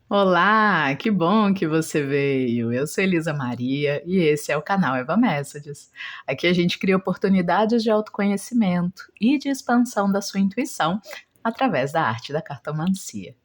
Olá, que bom que você veio. Eu sou Elisa Maria e esse é o canal Eva Messages. Aqui a gente cria oportunidades de autoconhecimento e de expansão da sua intuição através da arte da cartomancia.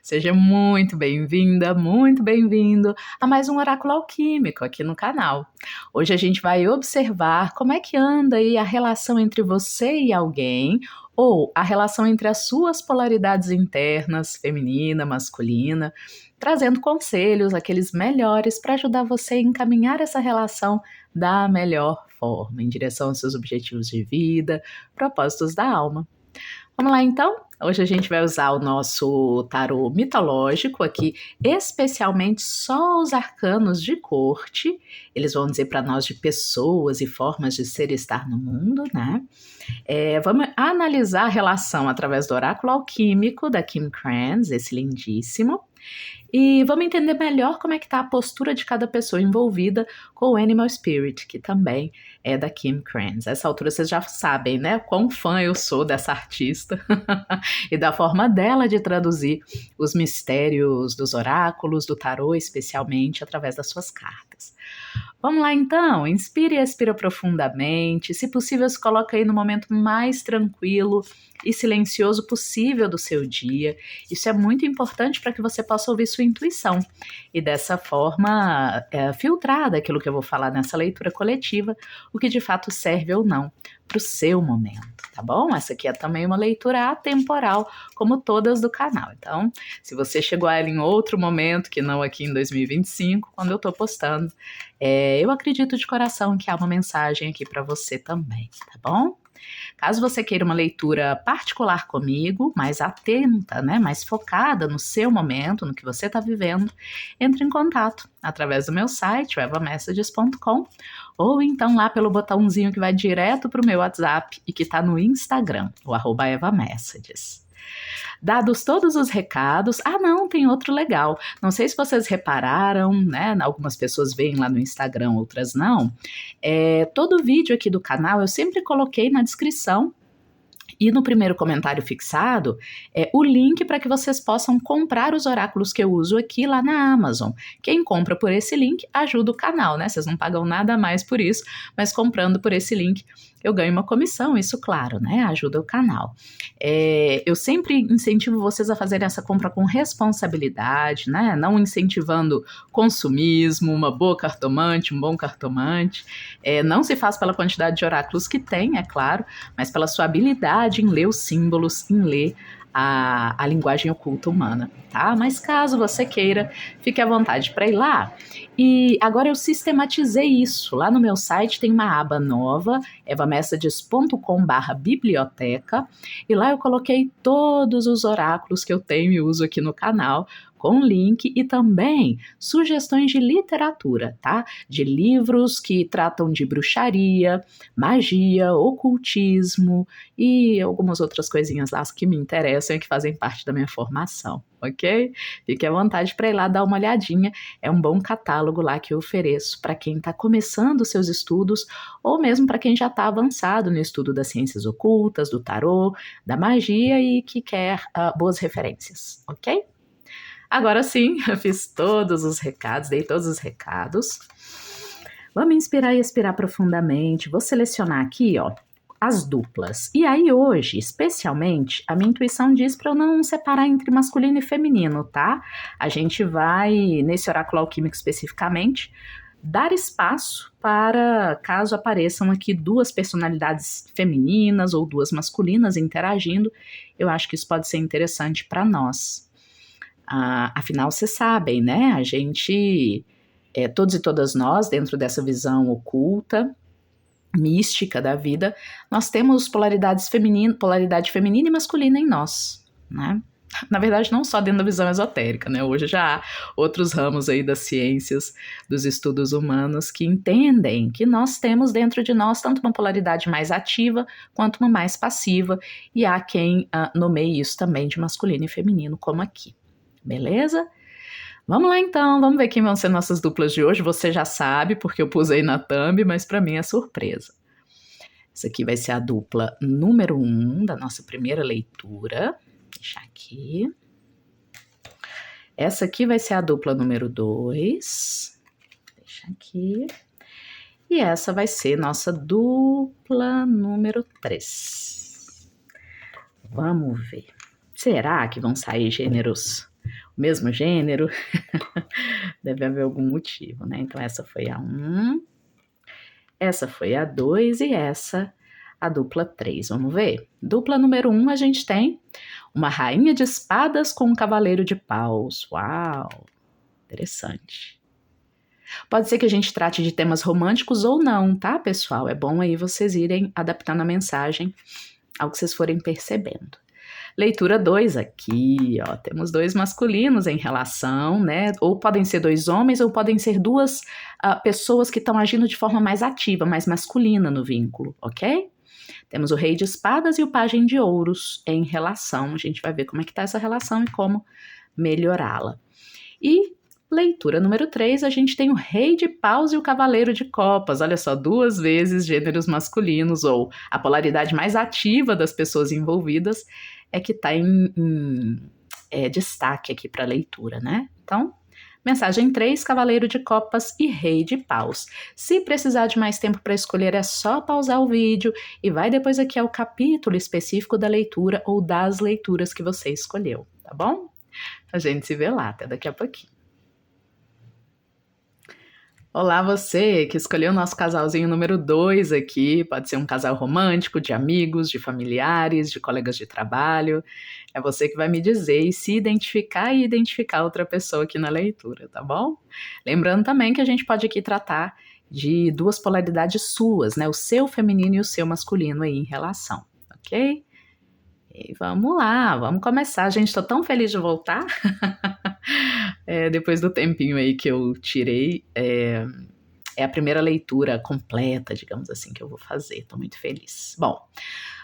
Seja muito bem-vinda, muito bem-vindo a mais um oráculo alquímico aqui no canal. Hoje a gente vai observar como é que anda aí a relação entre você e alguém, ou a relação entre as suas polaridades internas, feminina, masculina, trazendo conselhos, aqueles melhores para ajudar você a encaminhar essa relação da melhor forma, em direção aos seus objetivos de vida, propósitos da alma. Vamos lá então? Hoje a gente vai usar o nosso tarô mitológico aqui, especialmente só os arcanos de corte. Eles vão dizer para nós de pessoas e formas de ser e estar no mundo, né? Vamos analisar a relação através do oráculo alquímico da Kim Krans, esse lindíssimo. E vamos entender melhor como é que está a postura de cada pessoa envolvida com o Animal Spirit, que também é da Kim Krans. Essa altura vocês já sabem, né? Quão fã eu sou dessa artista e da forma dela de traduzir os mistérios dos oráculos, do tarô, especialmente através das suas cartas. Vamos lá então, inspire e expira profundamente. Se possível, se coloca aí no momento mais tranquilo e silencioso possível do seu dia. Isso é muito importante para que você possa ouvir sua intuição e dessa forma filtrar daquilo que eu vou falar nessa leitura coletiva, o que de fato serve ou não para o seu momento, tá bom? Essa aqui é também uma leitura atemporal, como todas do canal. Então, se você chegou a ela em outro momento, que não aqui em 2025, quando eu estou postando, eu acredito de coração que há uma mensagem aqui para você também, tá bom? Caso você queira uma leitura particular comigo, mais atenta, né, mais focada no seu momento, no que você está vivendo, entre em contato através do meu site, evamessages.com, ou então lá pelo botãozinho que vai direto para o meu WhatsApp e que está no Instagram, o @evamessages. Dados todos os recados, não, tem outro legal. Não sei se vocês repararam, né? Algumas pessoas veem lá no Instagram, outras não. Todo vídeo aqui do canal eu sempre coloquei na descrição e no primeiro comentário fixado o link para que vocês possam comprar os oráculos que eu uso aqui lá na Amazon. Quem compra por esse link ajuda o canal, né? Vocês não pagam nada a mais por isso, mas comprando por esse link eu ganho uma comissão, isso claro, né? Ajuda o canal. Eu sempre incentivo vocês a fazerem essa compra com responsabilidade, né? Não incentivando consumismo, uma boa cartomante, um bom cartomante. Não se faz pela quantidade de oráculos que tem, é claro, mas pela sua habilidade em ler os símbolos, em ler a linguagem oculta humana, tá? Mas caso você queira, fique à vontade para ir lá. E agora eu sistematizei isso. Lá no meu site tem uma aba nova, evamessages.com/biblioteca, e lá eu coloquei todos os oráculos que eu tenho e uso aqui no canal, com link e também sugestões de literatura, tá? De livros que tratam de bruxaria, magia, ocultismo e algumas outras coisinhas lá que me interessam e que fazem parte da minha formação, ok? Fique à vontade para ir lá dar uma olhadinha. É um bom catálogo lá que eu ofereço para quem está começando os seus estudos ou mesmo para quem já está avançado no estudo das ciências ocultas, do tarô, da magia e que quer boas referências, ok? Agora sim, eu fiz todos os recados, dei todos os recados. Vamos inspirar e expirar profundamente. Vou selecionar aqui, ó, as duplas. E aí hoje, especialmente, a minha intuição diz para eu não separar entre masculino e feminino, tá? A gente vai, nesse oráculo alquímico especificamente, dar espaço para, caso apareçam aqui duas personalidades femininas ou duas masculinas interagindo, eu acho que isso pode ser interessante para nós. Afinal, vocês sabem, né? A gente, todos e todas nós, dentro dessa visão oculta, mística da vida, nós temos polaridade feminina e masculina em nós, né? Na verdade, não só dentro da visão esotérica, né? Hoje já há outros ramos aí das ciências, dos estudos humanos, que entendem que nós temos dentro de nós tanto uma polaridade mais ativa quanto uma mais passiva, e há quem nomeie isso também de masculino e feminino, como aqui. Beleza? Vamos lá então, vamos ver quem vão ser nossas duplas de hoje. Você já sabe, porque eu pus aí na thumb, mas para mim é surpresa. Essa aqui vai ser a dupla número 1 da nossa primeira leitura. Vou deixar aqui. Essa aqui vai ser a dupla número 2. Deixa aqui. E essa vai ser nossa dupla número 3. Vamos ver. Será que vão sair gêneros, o mesmo gênero? Deve haver algum motivo, né? Então, essa foi a 1, essa foi a 2 e essa a dupla 3. Vamos ver? Dupla número 1, a gente tem uma rainha de espadas com um cavaleiro de paus. Uau! Interessante. Pode ser que a gente trate de temas românticos ou não, tá, pessoal? É bom aí vocês irem adaptando a mensagem ao que vocês forem percebendo. Leitura 2 aqui, ó, temos 2 masculinos em relação, né? Ou podem ser 2 homens, ou podem ser 2 pessoas que estão agindo de forma mais ativa, mais masculina no vínculo, ok? Temos o rei de espadas e o pajem de ouros em relação. A gente vai ver como é que tá essa relação e como melhorá-la. E leitura número 3, a gente tem o rei de paus e o cavaleiro de copas. Olha só, 2 vezes gêneros masculinos, ou a polaridade mais ativa das pessoas envolvidas é que está em destaque aqui para a leitura, né? Então, mensagem 3, cavaleiro de copas e rei de paus. Se precisar de mais tempo para escolher, é só pausar o vídeo e vai depois aqui ao capítulo específico da leitura ou das leituras que você escolheu, tá bom? A gente se vê lá, até daqui a pouquinho. Olá, você que escolheu o nosso casalzinho número 2 aqui. Pode ser um casal romântico, de amigos, de familiares, de colegas de trabalho. É você que vai me dizer e se identificar e identificar outra pessoa aqui na leitura, tá bom? Lembrando também que a gente pode aqui tratar de 2 polaridades suas, né? O seu feminino e o seu masculino aí em relação, ok? E vamos lá, vamos começar. Gente, estou tão feliz de voltar. Depois do tempinho aí que eu tirei, é a primeira leitura completa, digamos assim, que eu vou fazer. Estou muito feliz. Bom,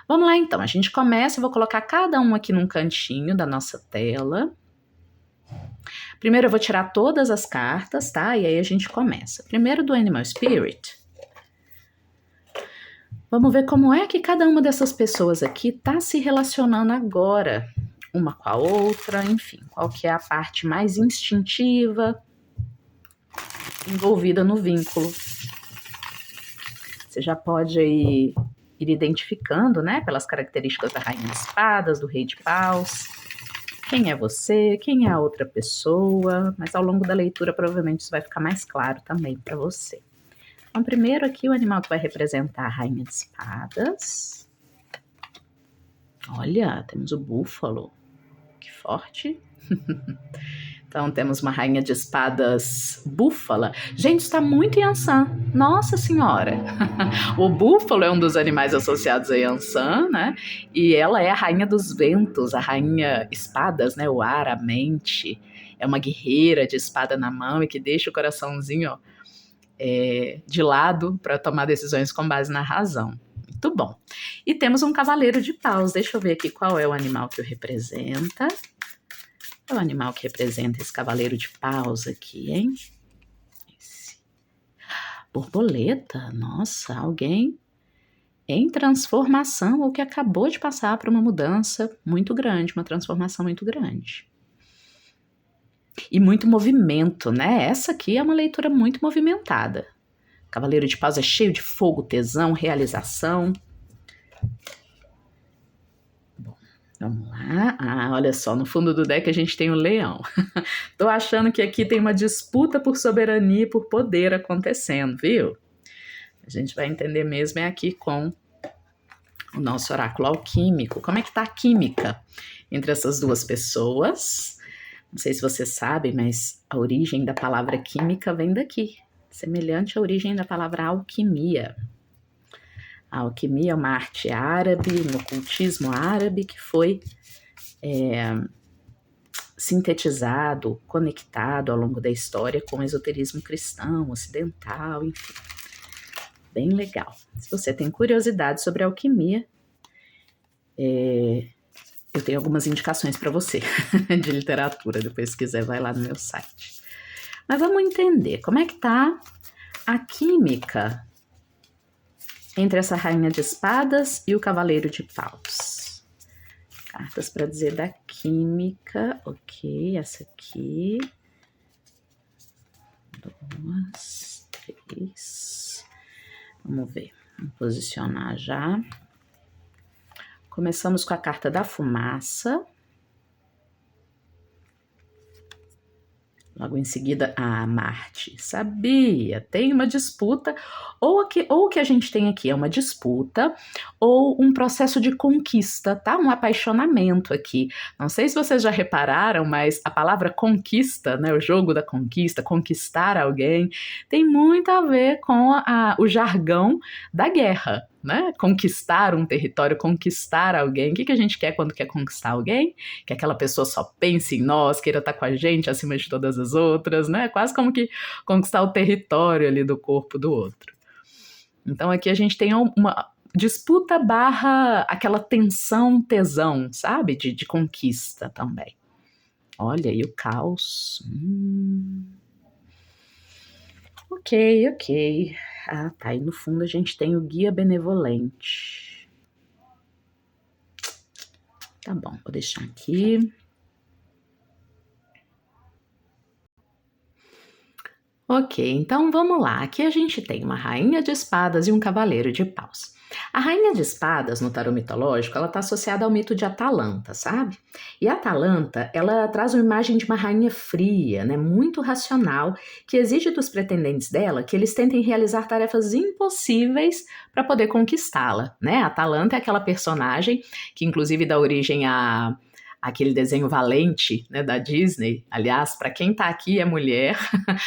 vamos lá então. A gente começa, eu vou colocar cada um aqui num cantinho da nossa tela. Primeiro eu vou tirar todas as cartas, tá? E aí a gente começa. Primeiro do Animal Spirit. Vamos ver como é que cada uma dessas pessoas aqui está se relacionando agora, uma com a outra, enfim, qual que é a parte mais instintiva envolvida no vínculo. Você já pode aí ir identificando, né, pelas características da Rainha de Espadas, do Rei de Paus, quem é você, quem é a outra pessoa, mas ao longo da leitura provavelmente isso vai ficar mais claro também para você. Então, primeiro aqui o animal que vai representar a Rainha de Espadas. Olha, temos o búfalo. Que forte. Então, temos uma Rainha de Espadas búfala. Gente, está muito Yansan. Nossa Senhora. O búfalo é um dos animais associados a Yansan, né? E ela é a Rainha dos Ventos, a Rainha Espadas, né? O ar, a mente. É uma guerreira de espada na mão e que deixa o coraçãozinho, ó, de lado para tomar decisões com base na razão. Muito bom. E temos um cavaleiro de paus. Deixa eu ver aqui qual é o animal que o representa. É o animal que representa esse cavaleiro de paus aqui, hein? Esse. Borboleta. Nossa, alguém em transformação ou que acabou de passar por uma mudança muito grande, uma transformação muito grande. E muito movimento, né? Essa aqui é uma leitura muito movimentada. Cavaleiro de Paus é cheio de fogo, tesão, realização. Bom, vamos lá. Ah, olha só, no fundo do deck a gente tem o leão. Tô achando que aqui tem uma disputa por soberania e por poder acontecendo, viu? A gente vai entender mesmo aqui com o nosso oráculo alquímico. Como é que tá a química entre essas 2 pessoas? Não sei se você sabe, mas a origem da palavra química vem daqui, semelhante à origem da palavra alquimia. A alquimia é uma arte árabe, um ocultismo árabe que foi sintetizado, conectado ao longo da história com o esoterismo cristão, ocidental, enfim. Bem legal. Se você tem curiosidade sobre alquimia, eu tenho algumas indicações para você de literatura, depois se quiser vai lá no meu site. Mas vamos entender como é que tá a química entre essa Rainha de Espadas e o Cavaleiro de Paus. Cartas para dizer da química. Ok, essa aqui. 2, 3. Vamos ver. Vamos posicionar já. Começamos com a carta da fumaça. Logo em seguida, Marte. Sabia, tem uma disputa, ou o que a gente tem aqui é uma disputa, ou um processo de conquista, tá? Um apaixonamento aqui. Não sei se vocês já repararam, mas a palavra conquista, né? O jogo da conquista, conquistar alguém, tem muito a ver com o jargão da guerra, né? Conquistar um território, conquistar alguém. O que a gente quer quando quer conquistar alguém? Que aquela pessoa só pense em nós, queira estar com a gente acima de todas as outras, né? Quase como que conquistar o território ali do corpo do outro. Então aqui a gente tem uma disputa barra aquela tensão, tesão, sabe? De conquista também. Olha aí o caos. Ok. Tá. E no fundo a gente tem o guia benevolente. Tá bom, vou deixar aqui. Ok, então vamos lá. Aqui a gente tem uma rainha de espadas e um cavaleiro de paus. A rainha de espadas, no tarô mitológico, ela está associada ao mito de Atalanta, sabe? E a Atalanta, ela traz uma imagem de uma rainha fria, né, muito racional, que exige dos pretendentes dela que eles tentem realizar tarefas impossíveis para poder conquistá-la, né? A Atalanta é aquela personagem que inclusive dá origem aquele desenho Valente, né, da Disney. Aliás, para quem tá aqui e é mulher,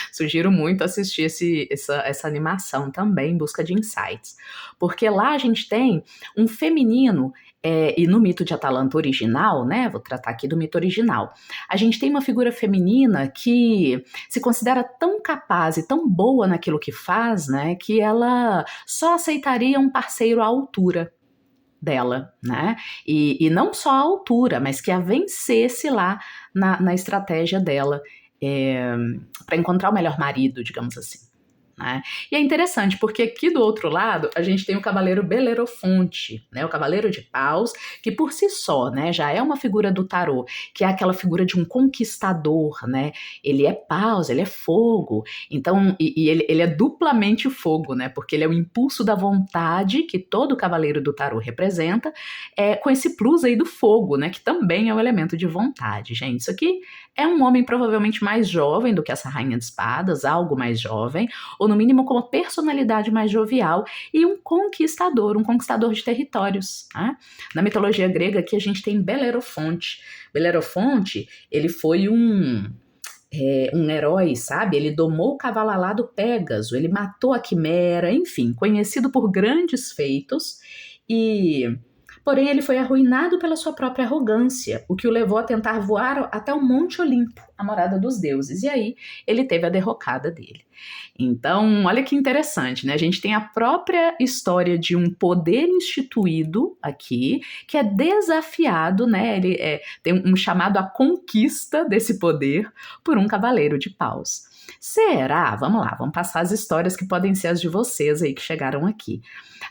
sugiro muito assistir essa animação também, em busca de insights. Porque lá a gente tem um feminino, e no mito de Atalanta original, né, vou tratar aqui do mito original, a gente tem uma figura feminina que se considera tão capaz e tão boa naquilo que faz, né, que ela só aceitaria um parceiro à altura dela, né? E não só a altura, mas que a vencesse lá na estratégia dela, para encontrar o melhor marido, digamos assim. Né? E é interessante, porque aqui do outro lado a gente tem o cavaleiro Belerofonte, né? O cavaleiro de paus, que por si só, né, já é uma figura do tarô, que é aquela figura de um conquistador, né? Ele é paus, ele é fogo, então, ele é duplamente fogo, né? Porque ele é o impulso da vontade que todo cavaleiro do tarô representa, com esse plus aí do fogo, né? Que também é o elemento de vontade, gente. Isso aqui é um homem provavelmente mais jovem do que essa rainha de espadas, algo mais jovem, ou no mínimo com uma personalidade mais jovial e um conquistador de territórios. Né? Na mitologia grega aqui a gente tem Belerofonte. Belerofonte, ele foi um herói, sabe? Ele domou o cavalo alado Pégaso, ele matou a quimera, enfim, conhecido por grandes feitos Porém, ele foi arruinado pela sua própria arrogância, o que o levou a tentar voar até o Monte Olimpo, a morada dos deuses, e aí ele teve a derrocada dele. Então, olha que interessante, né? A gente tem a própria história de um poder instituído aqui, que é desafiado, né? Ele tem um chamado à conquista desse poder por um cavaleiro de paus. Será? Vamos lá, vamos passar as histórias que podem ser as de vocês aí que chegaram aqui.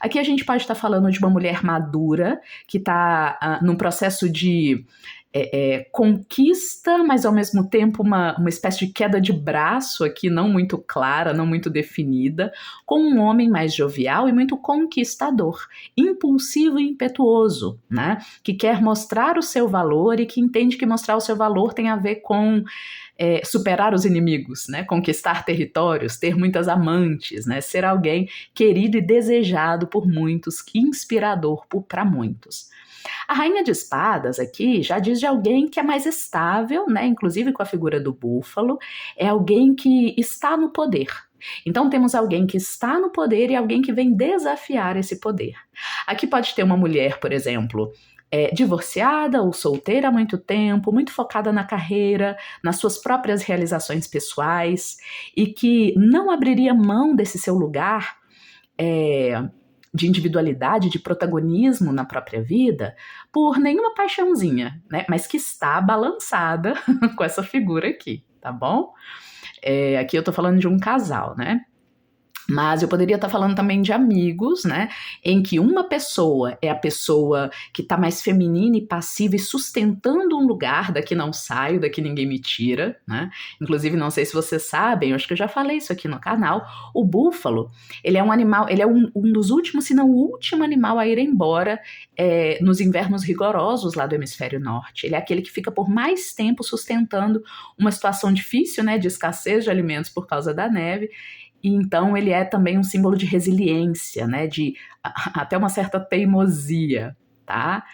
Aqui a gente pode estar falando de uma mulher madura que está num processo de conquista, mas ao mesmo tempo uma espécie de queda de braço aqui, não muito clara, não muito definida, com um homem mais jovial e muito conquistador, impulsivo e impetuoso, né? Que quer mostrar o seu valor e que entende que mostrar o seu valor tem a ver com superar os inimigos, né? Conquistar territórios, ter muitas amantes, né? Ser alguém querido e desejado por muitos, inspirador para muitos. A rainha de espadas aqui já diz de alguém que é mais estável, né? Inclusive com a figura do búfalo, é alguém que está no poder. Então temos alguém que está no poder e alguém que vem desafiar esse poder. Aqui pode ter uma mulher, por exemplo, divorciada ou solteira há muito tempo, muito focada na carreira, nas suas próprias realizações pessoais e que não abriria mão desse seu lugar de individualidade, de protagonismo na própria vida, por nenhuma paixãozinha, né? Mas que está balançada com essa figura aqui, tá bom? Aqui eu tô falando de um casal, né? Mas eu poderia estar falando também de amigos, né? Em que uma pessoa é a pessoa que está mais feminina e passiva e sustentando um lugar, daqui não saio, daqui ninguém me tira, né? Inclusive, não sei se vocês sabem, eu acho que eu já falei isso aqui no canal, o búfalo, ele é um animal, ele é um dos últimos, se não o último animal a ir embora nos invernos rigorosos lá do hemisfério norte. Ele é aquele que fica por mais tempo sustentando uma situação difícil, né? De escassez de alimentos por causa da neve. E então ele é também um símbolo de resiliência, né, de até uma certa teimosia, tá?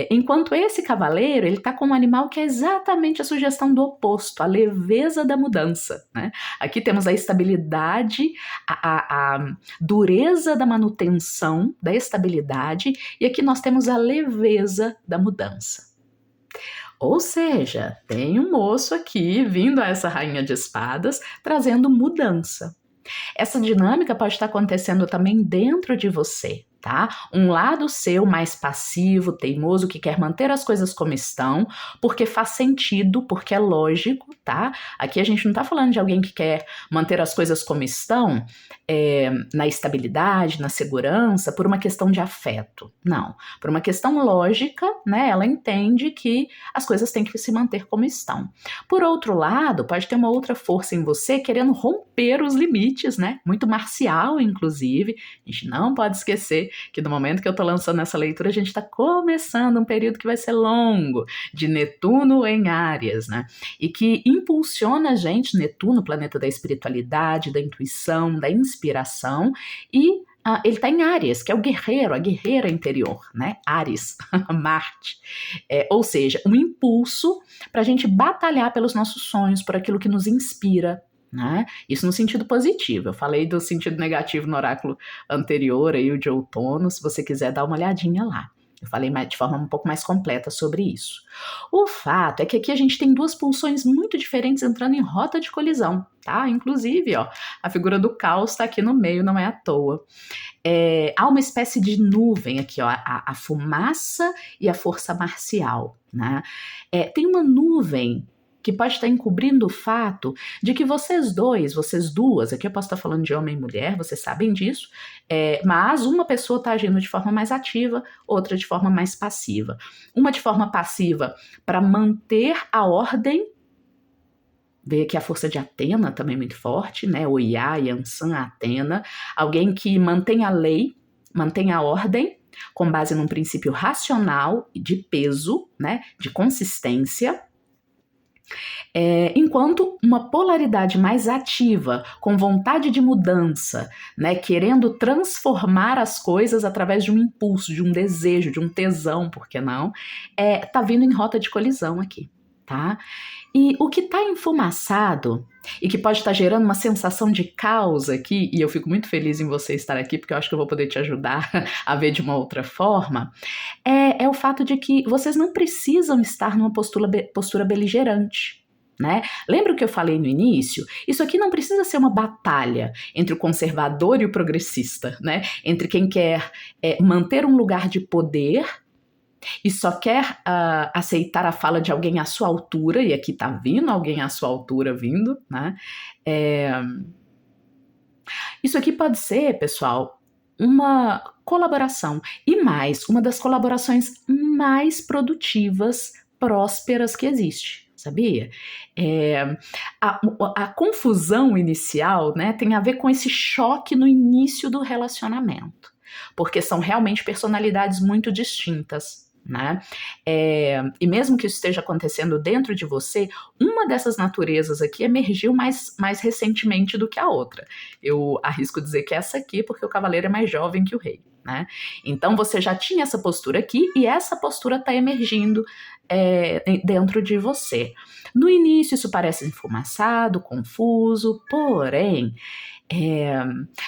Enquanto esse cavaleiro, ele tá com um animal que é exatamente a sugestão do oposto, a leveza da mudança, né? Aqui temos a estabilidade, a dureza da manutenção, da estabilidade, e aqui nós temos a leveza da mudança. Ou seja, tem um moço aqui vindo a essa rainha de espadas trazendo mudança. Essa dinâmica pode estar acontecendo também dentro de você, tá? Um lado seu mais passivo, teimoso, que quer manter as coisas como estão, porque faz sentido, porque é lógico, tá? Aqui a gente não tá falando de alguém que quer manter as coisas como estão, na estabilidade, na segurança, por uma questão de afeto. Não, por uma questão lógica, né? Ela entende que as coisas têm que se manter como estão. Por outro lado, pode ter uma outra força em você querendo romper os limites, né? Muito marcial, inclusive. A gente não pode esquecer que no momento que eu tô lançando essa leitura, a gente tá começando um período que vai ser longo, de Netuno em Áries, né? E que impulsiona a gente, Netuno, planeta da espiritualidade, da intuição, da inspiração, e ele está em Áries, que é o guerreiro, a guerreira interior, né? Áries, Marte. Ou seja, um impulso para a gente batalhar pelos nossos sonhos, por aquilo que nos inspira, né? Isso no sentido positivo. Eu falei do sentido negativo no oráculo anterior, aí o de outono, se você quiser dar uma olhadinha lá. Eu falei de forma um pouco mais completa sobre isso. O fato é que aqui a gente tem duas pulsões muito diferentes entrando em rota de colisão, tá? Inclusive, ó, a figura do caos está aqui no meio, não é à toa. Há uma espécie de nuvem aqui, ó, a fumaça e a força marcial, né? Tem uma nuvem que pode estar encobrindo o fato de que vocês duas, aqui eu posso estar falando de homem e mulher, vocês sabem disso, mas uma pessoa está agindo de forma mais ativa, outra de forma mais passiva. Uma de forma passiva para manter a ordem. Veio aqui a força de Atena, também muito forte, né? O Iá, Yansan, Atena. Alguém que mantém a lei, mantém a ordem, com base num princípio racional de peso, né? De consistência. Enquanto uma polaridade mais ativa, com vontade de mudança, né, querendo transformar as coisas através de um impulso, de um desejo, de um tesão, por que não, tá vindo em rota de colisão aqui, tá? E o que está enfumaçado e que pode estar gerando uma sensação de caos aqui, e eu fico muito feliz em você estar aqui, porque eu acho que eu vou poder te ajudar a ver de uma outra forma, é o fato de que vocês não precisam estar numa postura beligerante. Né? Lembra o que eu falei no início? Isso aqui não precisa ser uma batalha entre o conservador e o progressista, né? Entre quem quer manter um lugar de poder e só quer aceitar a fala de alguém à sua altura, e aqui tá vindo alguém à sua altura vindo, né? Isso aqui pode ser, pessoal, uma colaboração, e mais, uma das colaborações mais produtivas, prósperas que existe. Sabia? A confusão inicial, né, tem a ver com esse choque no início do relacionamento, porque são realmente personalidades muito distintas, né? E mesmo que isso esteja acontecendo dentro de você, uma dessas naturezas aqui emergiu mais recentemente do que a outra. Eu arrisco dizer que é essa aqui, porque o cavaleiro é mais jovem que o rei, né? Então você já tinha essa postura aqui e essa postura está emergindo dentro de você. No início isso parece enfumaçado, confuso, porém,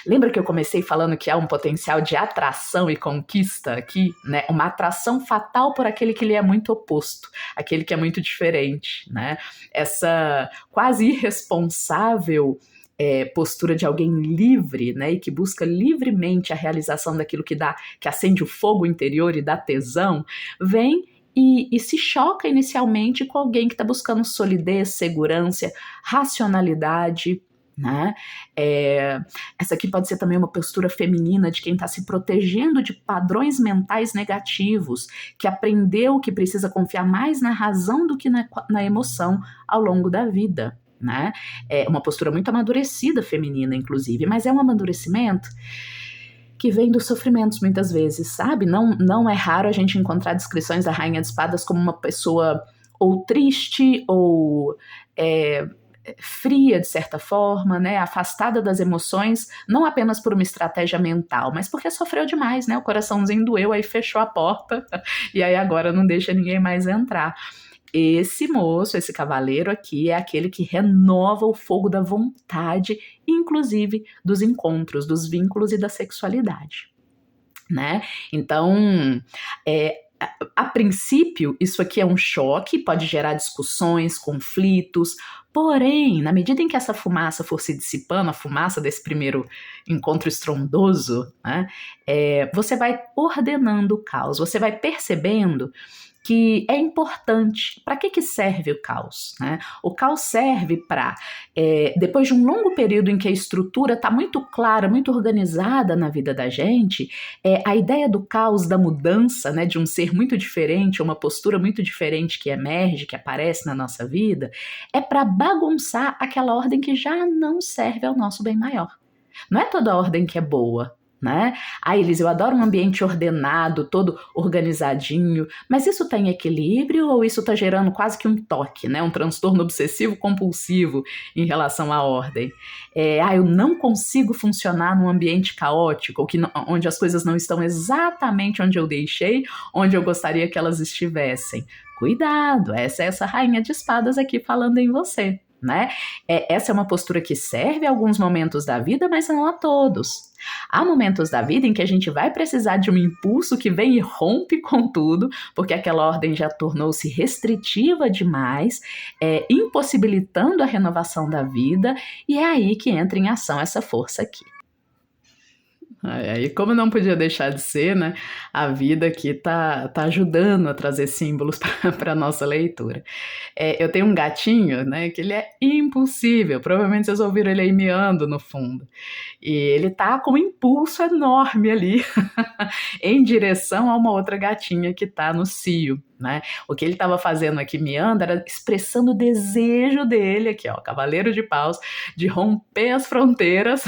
lembra que eu comecei falando que há um potencial de atração e conquista aqui, né? Uma atração fatal por aquele que lhe é muito oposto, aquele que é muito diferente, né? Essa quase irresponsável postura de alguém livre, né, e que busca livremente a realização daquilo que acende o fogo interior e dá tesão, vem e se choca inicialmente com alguém que está buscando solidez, segurança, racionalidade, né? Essa aqui pode ser também uma postura feminina de quem está se protegendo de padrões mentais negativos, que aprendeu que precisa confiar mais na razão do que na emoção ao longo da vida, né? É uma postura muito amadurecida feminina, inclusive, mas é um amadurecimento que vem dos sofrimentos muitas vezes, sabe? Não é raro a gente encontrar descrições da Rainha de Espadas como uma pessoa ou triste ou fria de certa forma, né, afastada das emoções, não apenas por uma estratégia mental, mas porque sofreu demais, né, o coraçãozinho doeu, aí fechou a porta, e aí agora não deixa ninguém mais entrar. Esse moço, esse cavaleiro aqui, é aquele que renova o fogo da vontade, inclusive dos encontros, dos vínculos e da sexualidade, né? Então, a princípio, isso aqui é um choque, pode gerar discussões, conflitos, porém, na medida em que essa fumaça for se dissipando, a fumaça desse primeiro encontro estrondoso, né, você vai ordenando o caos, você vai percebendo que é importante. Para que serve o caos, né? O caos serve para, depois de um longo período em que a estrutura está muito clara, muito organizada na vida da gente, a ideia do caos, da mudança, né, de um ser muito diferente, uma postura muito diferente que emerge, que aparece na nossa vida, é para bagunçar aquela ordem que já não serve ao nosso bem maior. Não é toda ordem que é boa, né? Elise, eu adoro um ambiente ordenado, todo organizadinho, mas isso tá em equilíbrio ou isso tá gerando quase que um toque, né? Um transtorno obsessivo compulsivo em relação à ordem? Eu não consigo funcionar num ambiente caótico, onde as coisas não estão exatamente onde eu deixei, onde eu gostaria que elas estivessem. Cuidado, essa é essa rainha de espadas aqui falando em você, né? Essa é uma postura que serve a alguns momentos da vida, mas não a todos. Há momentos da vida em que a gente vai precisar de um impulso que vem e rompe com tudo, porque aquela ordem já tornou-se restritiva demais, impossibilitando a renovação da vida, e é aí que entra em ação essa força aqui. Aí, como não podia deixar de ser, né? A vida aqui tá ajudando a trazer símbolos para a nossa leitura. Eu tenho um gatinho, né? Que ele é impossível. Provavelmente vocês ouviram ele aí miando no fundo. E ele tá com um impulso enorme ali em direção a uma outra gatinha que tá no cio, né? O que ele estava fazendo aqui miando era expressando o desejo dele aqui, ó, Cavaleiro de Paus, de romper as fronteiras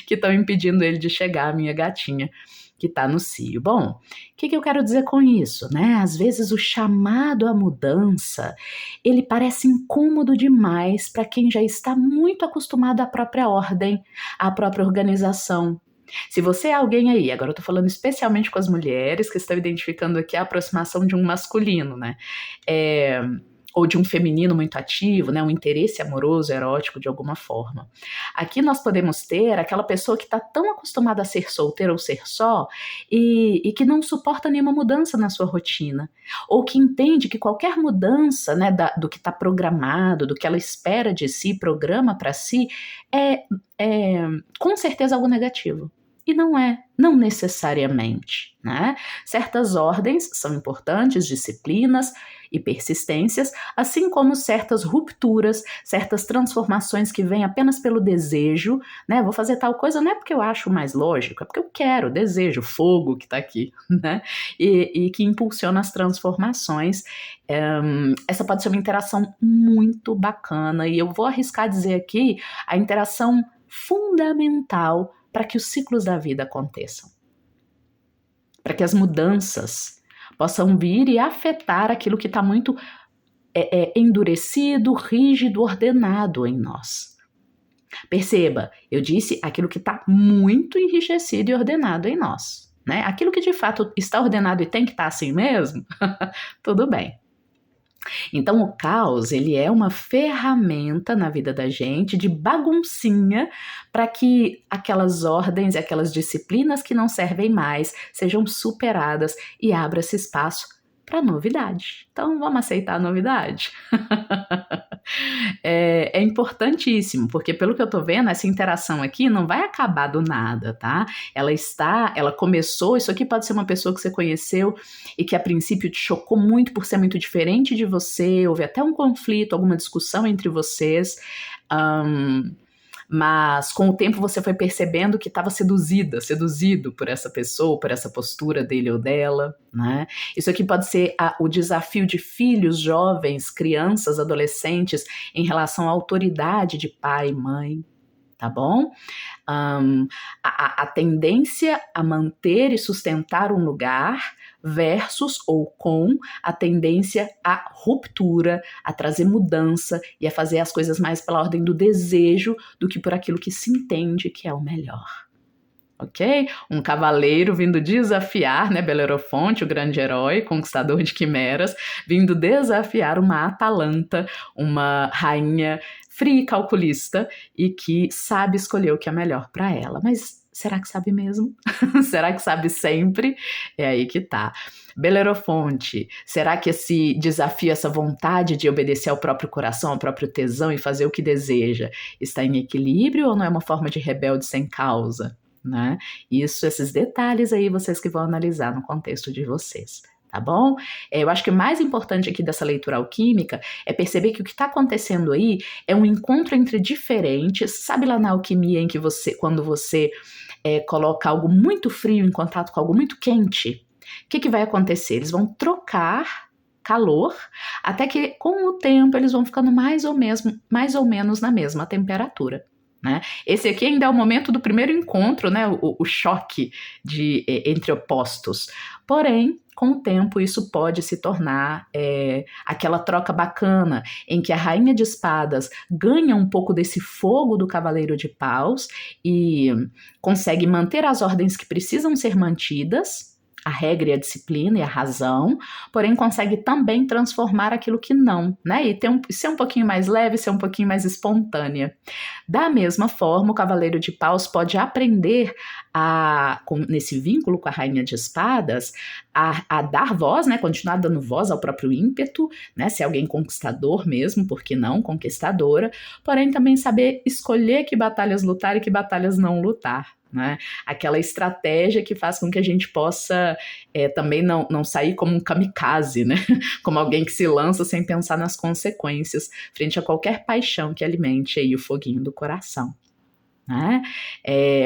que estão impedindo ele de chegar à minha gatinha que está no cio. Bom, o que eu quero dizer com isso, né? Às vezes o chamado à mudança, ele parece incômodo demais para quem já está muito acostumado à própria ordem, à própria organização. Se você é alguém aí, agora eu tô falando especialmente com as mulheres que estão identificando aqui a aproximação de um masculino, né? Ou de um feminino muito ativo, né, um interesse amoroso, erótico de alguma forma. Aqui nós podemos ter aquela pessoa que está tão acostumada a ser solteira ou ser só e que não suporta nenhuma mudança na sua rotina, ou que entende que qualquer mudança, né, do que está programado, do que ela espera de si, programa para si, é com certeza algo negativo. E não necessariamente, né? Certas ordens são importantes, disciplinas e persistências, assim como certas rupturas, certas transformações que vêm apenas pelo desejo, né? Vou fazer tal coisa não é porque eu acho mais lógico, é porque eu quero, desejo, fogo que tá aqui, né? E que impulsiona as transformações. Essa pode ser uma interação muito bacana e eu vou arriscar dizer aqui a interação fundamental para que os ciclos da vida aconteçam, para que as mudanças possam vir e afetar aquilo que está muito endurecido, rígido, ordenado em nós. Perceba, eu disse aquilo que está muito enrijecido e ordenado em nós, né? Aquilo que de fato está ordenado e tem que estar assim mesmo, tudo bem. Então o caos, ele é uma ferramenta na vida da gente de baguncinha para que aquelas ordens e aquelas disciplinas que não servem mais sejam superadas e abra-se espaço para novidade. Então vamos aceitar a novidade? É importantíssimo, porque pelo que eu tô vendo, essa interação aqui não vai acabar do nada, tá? Ela começou, isso aqui pode ser uma pessoa que você conheceu e que a princípio te chocou muito por ser muito diferente de você, houve até um conflito, alguma discussão entre vocês, mas com o tempo você foi percebendo que estava seduzido por essa pessoa, por essa postura dele ou dela, né? Isso aqui pode ser o desafio de filhos, jovens, crianças, adolescentes em relação à autoridade de pai e mãe, tá bom? A tendência a manter e sustentar um lugar versus ou com a tendência à ruptura, a trazer mudança e a fazer as coisas mais pela ordem do desejo do que por aquilo que se entende que é o melhor. Ok? Um cavaleiro vindo desafiar, né, Belerofonte, o grande herói, conquistador de quimeras, vindo desafiar uma Atalanta, uma rainha fria e calculista e que sabe escolher o que é melhor para ela. Mas será que sabe mesmo? Será que sabe sempre? É aí que tá. Belerofonte, será que esse desafio, essa vontade de obedecer ao próprio coração, ao próprio tesão e fazer o que deseja, está em equilíbrio ou não é uma forma de rebelde sem causa? Né? Isso, esses detalhes aí, vocês que vão analisar no contexto de vocês, tá bom? Eu acho que o mais importante aqui dessa leitura alquímica é perceber que o que está acontecendo aí é um encontro entre diferentes, sabe lá na alquimia em que quando você coloca algo muito frio em contato com algo muito quente, o que vai acontecer? Eles vão trocar calor, até que com o tempo eles vão ficando mais ou menos na mesma temperatura. Né? Esse aqui ainda é o momento do primeiro encontro, né? o choque entre opostos. Porém, com o tempo, isso pode se tornar aquela troca bacana, em que a rainha de espadas ganha um pouco desse fogo do cavaleiro de paus e consegue manter as ordens que precisam ser mantidas, a regra e a disciplina e a razão, porém consegue também transformar aquilo que não, né? E ser um pouquinho mais leve, ser um pouquinho mais espontânea. Da mesma forma, o cavaleiro de paus pode aprender nesse vínculo com a rainha de espadas, a dar voz, né? Continuar dando voz ao próprio ímpeto, né? Ser alguém conquistador mesmo, por que não conquistadora, porém também saber escolher que batalhas lutar e que batalhas não lutar. Né? Aquela estratégia que faz com que a gente possa também não sair como um kamikaze, né? Como alguém que se lança sem pensar nas consequências frente a qualquer paixão que alimente aí o foguinho do coração. Né?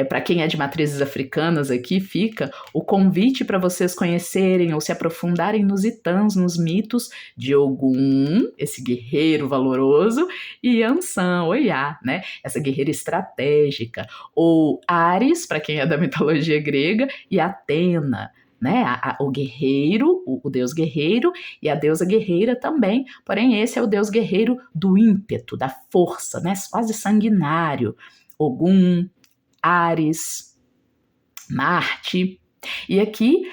Para quem é de matrizes africanas aqui fica o convite para vocês conhecerem ou se aprofundarem nos itãs, nos mitos de Ogum, esse guerreiro valoroso, e Yansan, Oiá, né? Essa guerreira estratégica, ou Ares, para quem é da mitologia grega, e Atena, né? O guerreiro, o deus guerreiro, e a deusa guerreira também, porém esse é o deus guerreiro do ímpeto, da força, né? Quase sanguinário. Ogum, Ares, Marte. E aqui,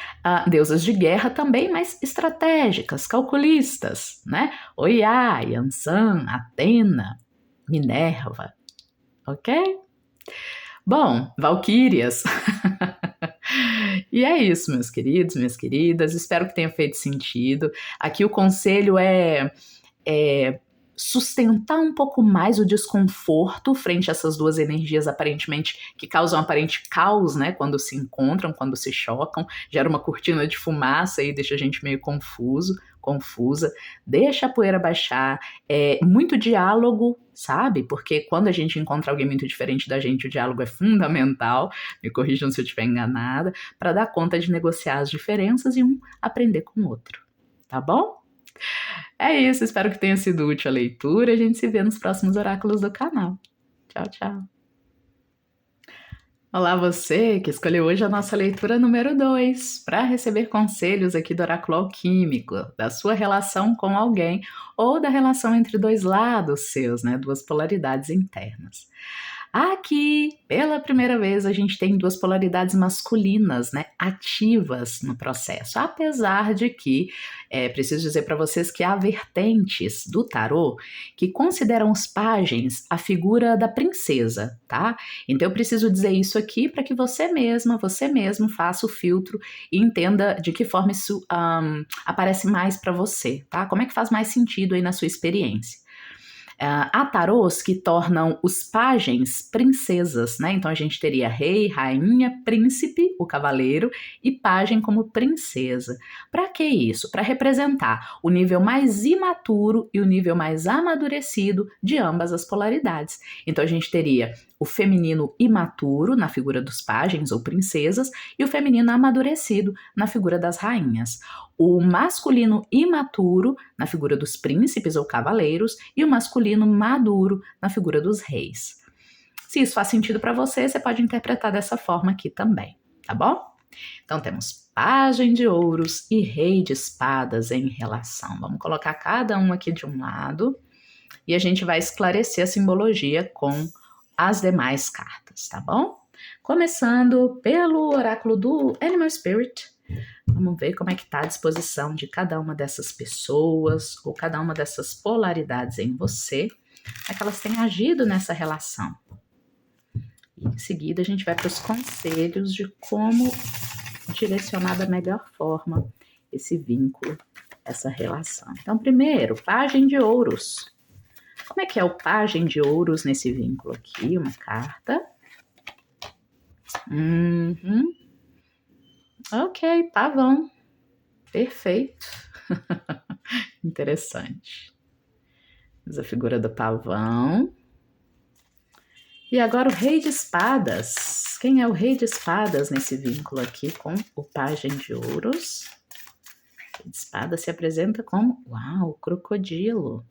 deusas de guerra também, mas estratégicas, calculistas, né? Oiá, Yansan, Atena, Minerva, ok? Bom, valquírias. E é isso, meus queridos, minhas queridas, espero que tenha feito sentido. Aqui o conselho é sustentar um pouco mais o desconforto frente a essas duas energias aparentemente que causam aparente caos, né, quando se encontram, quando se chocam, gera uma cortina de fumaça e deixa a gente meio confusa, deixa a poeira baixar, muito diálogo, sabe? Porque quando a gente encontra alguém muito diferente da gente, o diálogo é fundamental, me corrijam se eu estiver enganada, para dar conta de negociar as diferenças e um aprender com o outro, tá bom? É isso, espero que tenha sido útil a leitura. A gente se vê nos próximos oráculos do canal. Tchau, tchau. Olá, você que escolheu hoje a nossa leitura número 2 para receber conselhos aqui do Oráculo Alquímico, da sua relação com alguém ou da relação entre dois lados seus, né? Duas polaridades internas. Aqui, pela primeira vez, a gente tem duas polaridades masculinas, né, ativas no processo, apesar de que, preciso dizer para vocês que há vertentes do tarô que consideram os pajens a figura da princesa, tá? Então eu preciso dizer isso aqui para que você mesmo faça o filtro e entenda de que forma isso aparece mais para você, tá? Como é que faz mais sentido aí na sua experiência. Há tarôs que tornam os pajens princesas, né? Então a gente teria rei, rainha, príncipe, o cavaleiro, e pajem como princesa. Para que isso? Para representar o nível mais imaturo e o nível mais amadurecido de ambas as polaridades. Então a gente teria o feminino imaturo na figura dos pajens ou princesas e o feminino amadurecido na figura das rainhas. O masculino imaturo na figura dos príncipes ou cavaleiros e o masculino maduro na figura dos reis. Se isso faz sentido para você, você pode interpretar dessa forma aqui também, tá bom? Então temos pajem de ouros e rei de espadas em relação. Vamos colocar cada um aqui de um lado e a gente vai esclarecer a simbologia com as demais cartas, tá bom? Começando pelo oráculo do Animal Spirit. Vamos ver como é que está a disposição de cada uma dessas pessoas ou cada uma dessas polaridades em você, é que elas têm agido nessa relação. E em seguida a gente vai para os conselhos de como direcionar da melhor forma esse vínculo, essa relação. Então, primeiro, pajem de ouros. Como é que é o pajem de ouros nesse vínculo aqui? Uma carta. Ok, pavão. Perfeito. Interessante. Temos a figura do pavão. E agora o rei de espadas. Quem é o rei de espadas nesse vínculo aqui com o pajem de ouros? O rei de espadas se apresenta como, uau, crocodilo.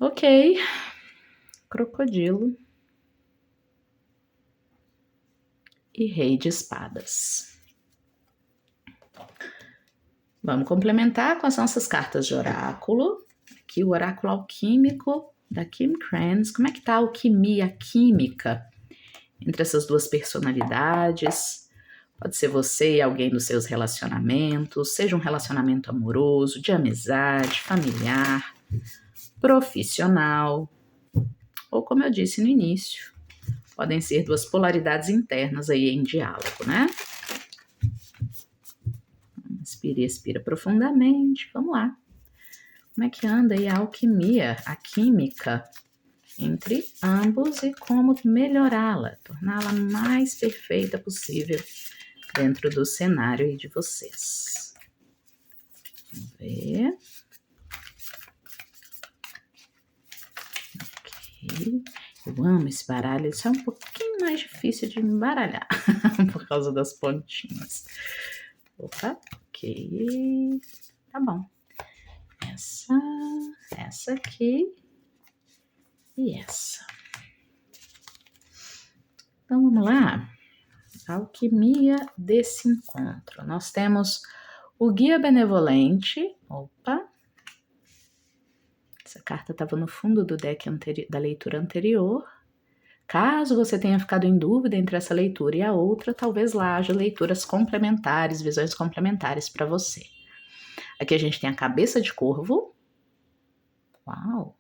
Ok, crocodilo e rei de espadas. Vamos complementar com as nossas cartas de oráculo. Aqui o oráculo alquímico da Kim Krans. Como é que tá a alquimia, a química entre essas duas personalidades? Pode ser você e alguém dos seus relacionamentos, seja um relacionamento amoroso, de amizade, familiar, profissional, ou como eu disse no início, podem ser duas polaridades internas aí em diálogo, né? Inspira e expira profundamente, vamos lá. Como é que anda aí a alquimia, a química entre ambos e como melhorá-la, torná-la mais perfeita possível dentro do cenário aí de vocês. Vamos ver. Ok. Eu amo esse baralho, ele só é um pouquinho mais difícil de embaralhar por causa das pontinhas. Opa, ok. Tá bom. Essa aqui e essa. Então vamos lá. Alquimia desse encontro. Nós temos o guia benevolente. Opa. Essa carta estava no fundo do deck da leitura anterior. Caso você tenha ficado em dúvida entre essa leitura e a outra, talvez lá haja leituras complementares, visões complementares para você. Aqui a gente tem a cabeça de corvo. Uau!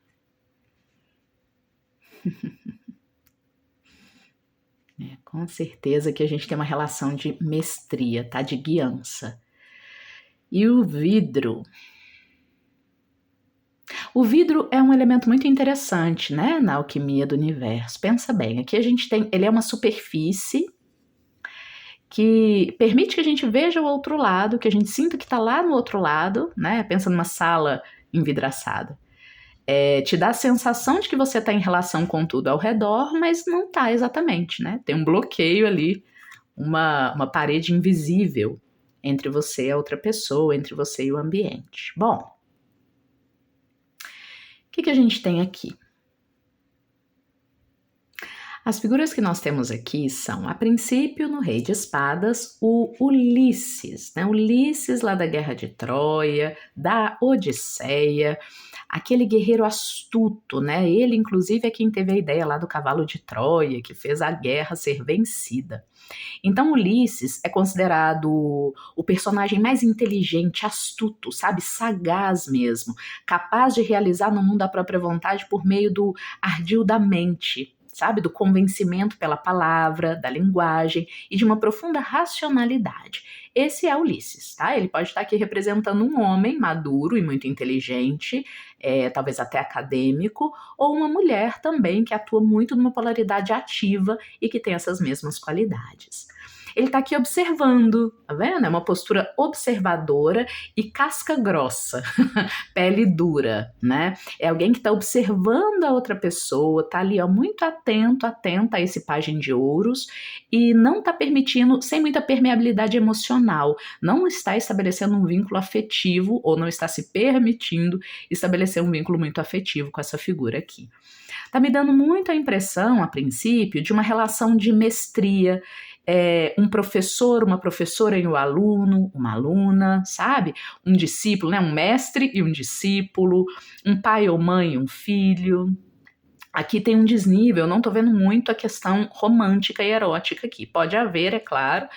Com certeza que a gente tem uma relação de mestria, tá? De guiança. E o vidro. O vidro é um elemento muito interessante, né, na alquimia do universo. Pensa bem, aqui a gente tem, ele é uma superfície que permite que a gente veja o outro lado, que a gente sinta que está lá no outro lado, né? Pensa numa sala envidraçada. Te dá a sensação de que você está em relação com tudo ao redor, mas não está exatamente, né? Tem um bloqueio ali, uma parede invisível entre você e a outra pessoa, entre você e o ambiente. Bom, o que a gente tem aqui? As figuras que nós temos aqui são, a princípio, no Rei de Espadas, o Ulisses, né? Ulisses lá da Guerra de Troia, da Odisseia, aquele guerreiro astuto, né? Ele, inclusive, é quem teve a ideia lá do cavalo de Troia, que fez a guerra ser vencida. Então, Ulisses é considerado o personagem mais inteligente, astuto, sabe? Sagaz mesmo, capaz de realizar no mundo a própria vontade por meio do ardil da mente, sabe? Do convencimento pela palavra, da linguagem e de uma profunda racionalidade. Esse é Ulisses, tá? Ele pode estar aqui representando um homem maduro e muito inteligente, talvez até acadêmico, ou uma mulher também que atua muito numa polaridade ativa e que tem essas mesmas qualidades. Ele está aqui observando, tá vendo? É uma postura observadora e casca grossa, pele dura, né? É alguém que está observando a outra pessoa, tá ali, ó, muito atenta a esse pajem de ouros e não está permitindo, sem muita permeabilidade emocional, não está estabelecendo um vínculo afetivo ou não está se permitindo estabelecer um vínculo muito afetivo com essa figura aqui. Tá me dando muito a impressão, a princípio, de uma relação de mestria, um professor, uma professora e um aluno, uma aluna, sabe? Um discípulo, né? Um mestre e um discípulo, um pai ou mãe e um filho. Aqui tem um desnível, eu não tô vendo muito a questão romântica e erótica aqui. Pode haver, é claro,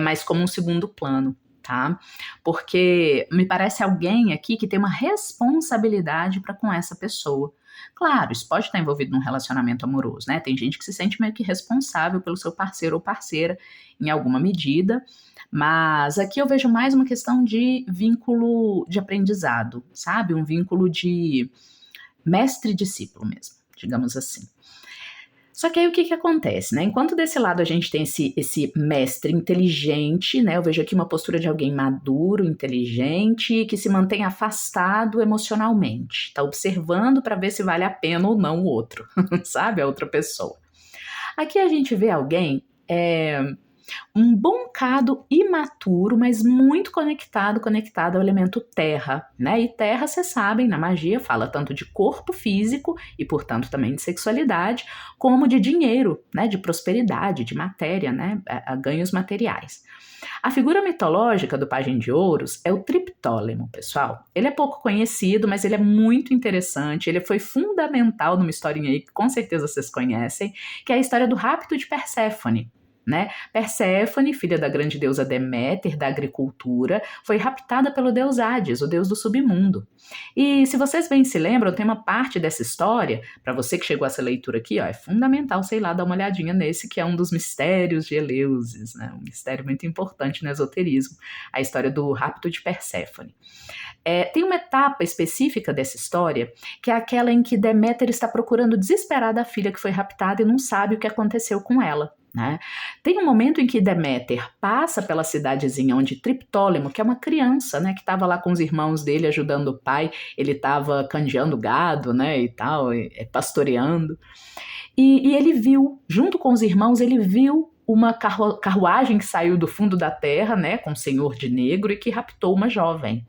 mas como um segundo plano, tá? Porque me parece alguém aqui que tem uma responsabilidade para com essa pessoa. Claro, isso pode estar envolvido num relacionamento amoroso, né? Tem gente que se sente meio que responsável pelo seu parceiro ou parceira em alguma medida, mas aqui eu vejo mais uma questão de vínculo de aprendizado, sabe? Um vínculo de mestre-discípulo mesmo, digamos assim. Só que aí o que acontece, né? Enquanto desse lado a gente tem esse mestre inteligente, né? Eu vejo aqui uma postura de alguém maduro, inteligente, que se mantém afastado emocionalmente. Tá observando para ver se vale a pena ou não o outro, sabe? A outra pessoa. Aqui a gente vê alguém um bocado imaturo, mas muito conectado ao elemento terra, né? E terra, vocês sabem, na magia fala tanto de corpo físico e, portanto, também de sexualidade, como de dinheiro, né? De prosperidade, de matéria, né? A ganhos materiais. A figura mitológica do pajem de ouros é o Triptólemo, pessoal. Ele é pouco conhecido, mas ele é muito interessante. Ele foi fundamental numa historinha aí que com certeza vocês conhecem, que é a história do rapto de Perséfone. Né? Perséfone, filha da grande deusa Deméter, da agricultura, foi raptada pelo deus Hades, o deus do submundo. E se vocês bem se lembram, tem uma parte dessa história, para você que chegou a essa leitura aqui, ó, é fundamental, sei lá, dar uma olhadinha nesse, que é um dos mistérios de Eleusis, né? Um mistério muito importante no esoterismo, a história do rapto de Perséfone. Tem uma etapa específica dessa história, que é aquela em que Deméter está procurando desesperada a filha que foi raptada e não sabe o que aconteceu com ela. Né? Tem um momento em que Deméter passa pela cidadezinha onde Triptólemo, que é uma criança, né, que estava lá com os irmãos dele ajudando o pai, ele estava candeando gado, né, e tal, pastoreando, e ele viu, junto com os irmãos, ele viu uma carruagem que saiu do fundo da terra, né, com um senhor de negro e que raptou uma jovem.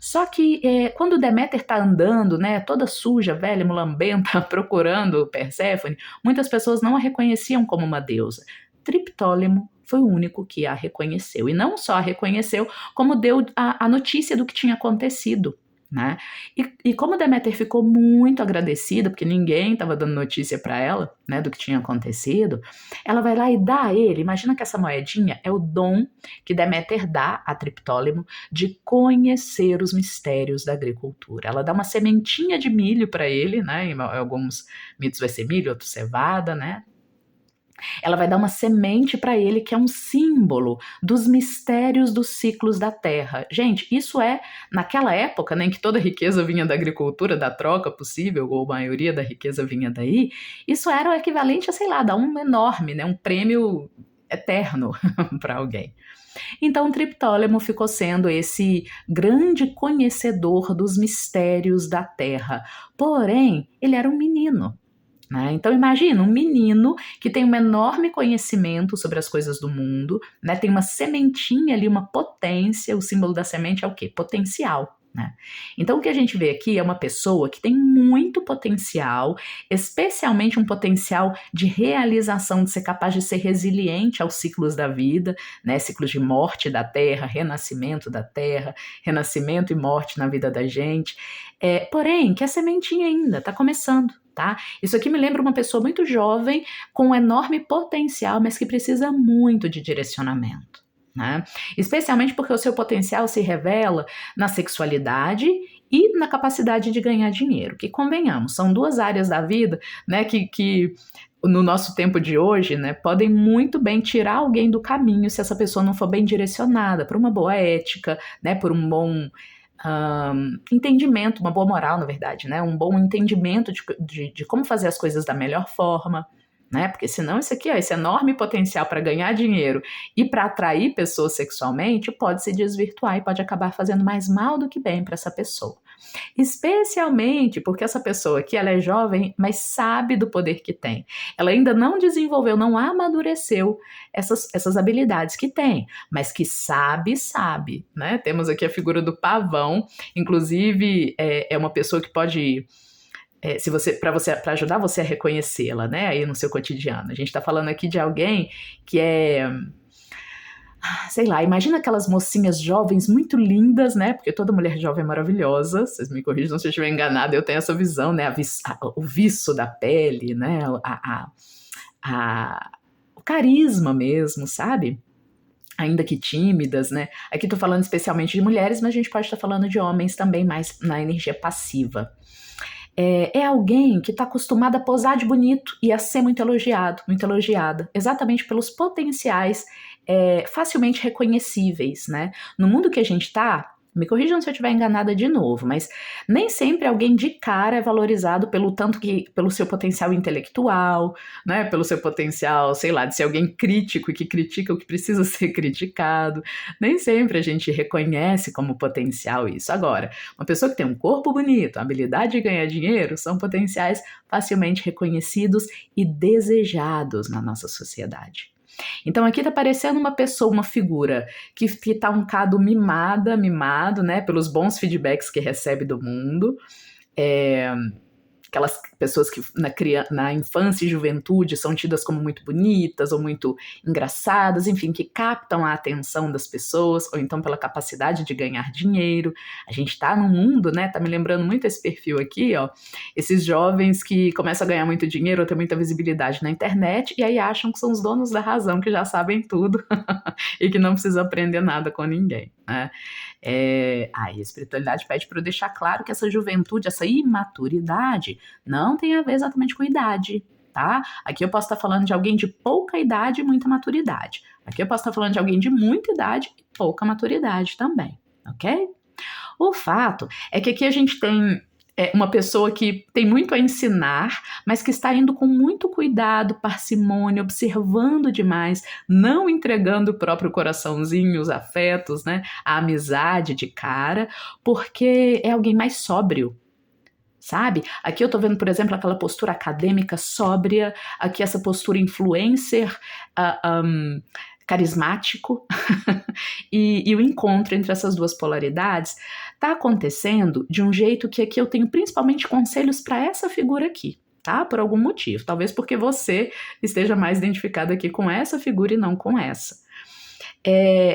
Só que quando Deméter está andando, né, toda suja, velha, mulambenta, procurando Perséfone, muitas pessoas não a reconheciam como uma deusa. Triptólemo foi o único que a reconheceu. E não só a reconheceu, como deu a notícia do que tinha acontecido. Né? E como Deméter ficou muito agradecida, porque ninguém estava dando notícia para ela, né, do que tinha acontecido, ela vai lá e dá a ele. Imagina que essa moedinha é o dom que Deméter dá a Triptólemo de conhecer os mistérios da agricultura. Ela dá uma sementinha de milho para ele, né? Em alguns mitos vai ser milho, outros cevada, né? Ela vai dar uma semente para ele que é um símbolo dos mistérios dos ciclos da terra. Gente, isso naquela época, né, em que toda a riqueza vinha da agricultura, da troca possível, ou a maioria da riqueza vinha daí, isso era o equivalente a, sei lá, dar um enorme, né, um prêmio eterno para alguém. Então, Triptólemo ficou sendo esse grande conhecedor dos mistérios da terra. Porém, ele era um menino. Né? Então imagina um menino que tem um enorme conhecimento sobre as coisas do mundo, né? Tem uma sementinha ali, uma potência, o símbolo da semente é o quê? Potencial. Né? Então o que a gente vê aqui é uma pessoa que tem muito potencial, especialmente um potencial de realização, de ser capaz de ser resiliente aos ciclos da vida, né? Ciclos de morte da terra, renascimento da terra, renascimento e morte na vida da gente, porém que a sementinha ainda está começando. Tá? Isso aqui me lembra uma pessoa muito jovem, com um enorme potencial, mas que precisa muito de direcionamento. Né? Especialmente porque o seu potencial se revela na sexualidade e na capacidade de ganhar dinheiro, que convenhamos, são duas áreas da vida, né, que no nosso tempo de hoje, né, podem muito bem tirar alguém do caminho se essa pessoa não for bem direcionada por uma boa ética, né, por um bom entendimento, uma boa moral, na verdade, né, um bom entendimento de como fazer as coisas da melhor forma, né, porque senão isso aqui, ó, esse enorme potencial para ganhar dinheiro e para atrair pessoas sexualmente pode se desvirtuar e pode acabar fazendo mais mal do que bem para essa pessoa. Especialmente porque essa pessoa aqui, ela é jovem, mas sabe do poder que tem. Ela ainda não desenvolveu, não amadureceu essas habilidades que tem, mas que sabe, né? Temos aqui a figura do pavão, inclusive é uma pessoa que pode se você para ajudar você a reconhecê-la, né, aí no seu cotidiano. A gente está falando aqui de alguém que sei lá, imagina aquelas mocinhas jovens muito lindas, né? Porque toda mulher jovem é maravilhosa. Vocês me corrigem se eu estiver enganada, eu tenho essa visão, né? O viço da pele, né? O carisma mesmo, sabe? Ainda que tímidas, né? Aqui tô falando especialmente de mulheres, mas a gente pode estar falando de homens também, mais na energia passiva. É alguém que está acostumado a posar de bonito e a ser muito elogiado, muito elogiada, exatamente pelos potenciais facilmente reconhecíveis, né? No mundo que a gente está, me corrijam se eu estiver enganada de novo, mas nem sempre alguém de cara é valorizado pelo seu potencial intelectual, né? Pelo seu potencial, sei lá, de ser alguém crítico e que critica o que precisa ser criticado. Nem sempre a gente reconhece como potencial isso. Agora, uma pessoa que tem um corpo bonito, a habilidade de ganhar dinheiro, são potenciais facilmente reconhecidos e desejados na nossa sociedade. Então aqui tá parecendo uma pessoa, uma figura que tá um bocado mimado, né, pelos bons feedbacks que recebe do mundo, aquelas pessoas que na infância e juventude são tidas como muito bonitas ou muito engraçadas, enfim, que captam a atenção das pessoas, ou então pela capacidade de ganhar dinheiro. A gente tá num mundo, né, tá me lembrando muito esse perfil aqui, ó, esses jovens que começam a ganhar muito dinheiro ou ter muita visibilidade na internet e aí acham que são os donos da razão, que já sabem tudo e que não precisam aprender nada com ninguém, né? A espiritualidade pede para eu deixar claro que essa juventude, essa imaturidade, não tem a ver exatamente com idade, tá? Aqui eu posso estar falando de alguém de pouca idade e muita maturidade. Aqui eu posso estar falando de alguém de muita idade e pouca maturidade também, ok? O fato é que aqui a gente tem uma pessoa que tem muito a ensinar, mas que está indo com muito cuidado, parcimônia, observando demais, não entregando o próprio coraçãozinho, os afetos, né, a amizade de cara, porque é alguém mais sóbrio. Sabe? Aqui eu tô vendo, por exemplo, aquela postura acadêmica sóbria, aqui essa postura influencer, carismático, e o encontro entre essas duas polaridades está acontecendo de um jeito que aqui eu tenho principalmente conselhos para essa figura aqui, tá? Por algum motivo, talvez porque você esteja mais identificado aqui com essa figura e não com essa.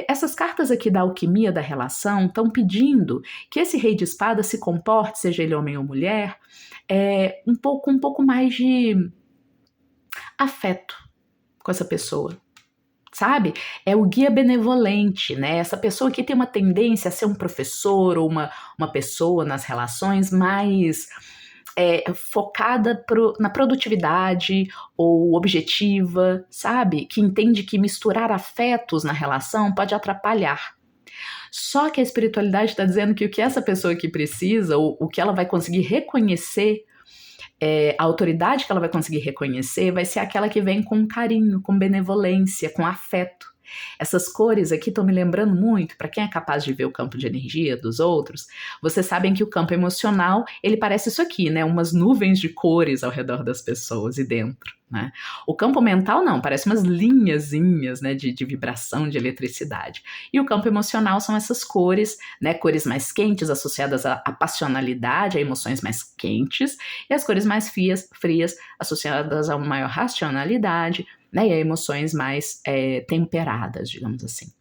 Essas cartas aqui da alquimia da relação estão pedindo que esse rei de espada se comporte, seja ele homem ou mulher, um pouco mais de afeto com essa pessoa. Sabe? É o guia benevolente, né? Essa pessoa que tem uma tendência a ser um professor ou uma pessoa nas relações mais focada na produtividade ou objetiva, sabe? Que entende que misturar afetos na relação pode atrapalhar. Só que a espiritualidade está dizendo que o que essa pessoa aqui precisa, ou o que ela vai conseguir reconhecer, a autoridade que ela vai conseguir reconhecer vai ser aquela que vem com carinho, com benevolência, com afeto. Essas cores aqui estão me lembrando muito, para quem é capaz de ver o campo de energia dos outros, vocês sabem que o campo emocional, ele parece isso aqui, né? Umas nuvens de cores ao redor das pessoas e dentro, né? O campo mental não, parece umas linhazinhas, né, de vibração, de eletricidade. E o campo emocional são essas cores, né, cores mais quentes associadas à passionalidade, a emoções mais quentes, e as cores mais frias associadas a uma maior racionalidade, né, e a emoções mais temperadas, digamos assim.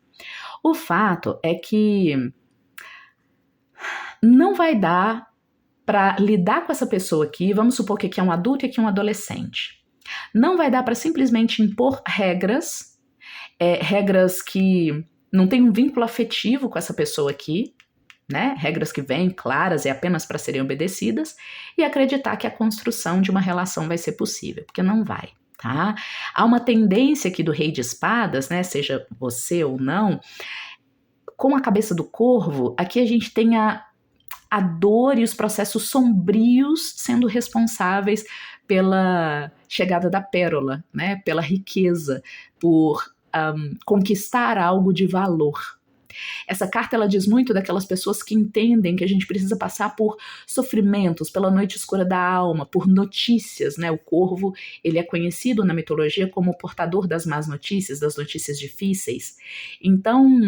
O fato é que não vai dar para lidar com essa pessoa aqui, vamos supor que aqui é um adulto e aqui é um adolescente. Não vai dar para simplesmente impor regras, regras que não têm um vínculo afetivo com essa pessoa aqui, né? Regras que vêm claras e apenas para serem obedecidas, e acreditar que a construção de uma relação vai ser possível, porque não vai. tá? Há uma tendência aqui do Rei de Espadas, né, seja você ou não, com a cabeça do Corvo, aqui a gente tem a dor e os processos sombrios sendo responsáveis pela chegada da pérola, né, pela riqueza, por conquistar algo de valor. Essa carta ela diz muito daquelas pessoas que entendem que a gente precisa passar por sofrimentos, pela noite escura da alma, por notícias, né? O corvo, ele é conhecido na mitologia como o portador das más notícias, das notícias difíceis. Então,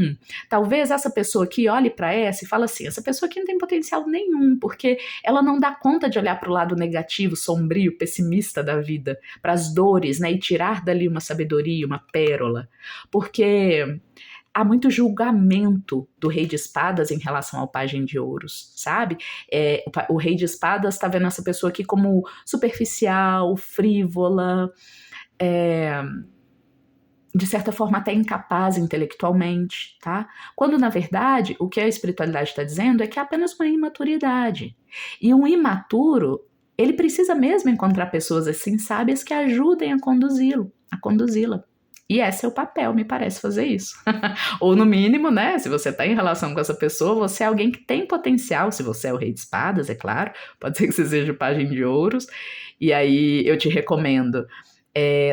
talvez essa pessoa aqui olhe para essa e fala assim, essa pessoa aqui não tem potencial nenhum, porque ela não dá conta de olhar para o lado negativo, sombrio, pessimista da vida, para as dores, né? E tirar dali uma sabedoria, uma pérola. Porque há muito julgamento do Rei de Espadas em relação ao Pajem de Ouros, sabe? O Rei de Espadas está vendo essa pessoa aqui como superficial, frívola, de certa forma até incapaz intelectualmente, tá? Quando, na verdade, o que a espiritualidade está dizendo é que é apenas uma imaturidade. E um imaturo, ele precisa mesmo encontrar pessoas assim sábias que ajudem a conduzi-la. E esse é o papel, me parece, fazer isso. Ou no mínimo, né, se você está em relação com essa pessoa, você é alguém que tem potencial, se você é o Rei de Espadas, é claro, pode ser que você seja o Pajem de Ouros, e aí eu te recomendo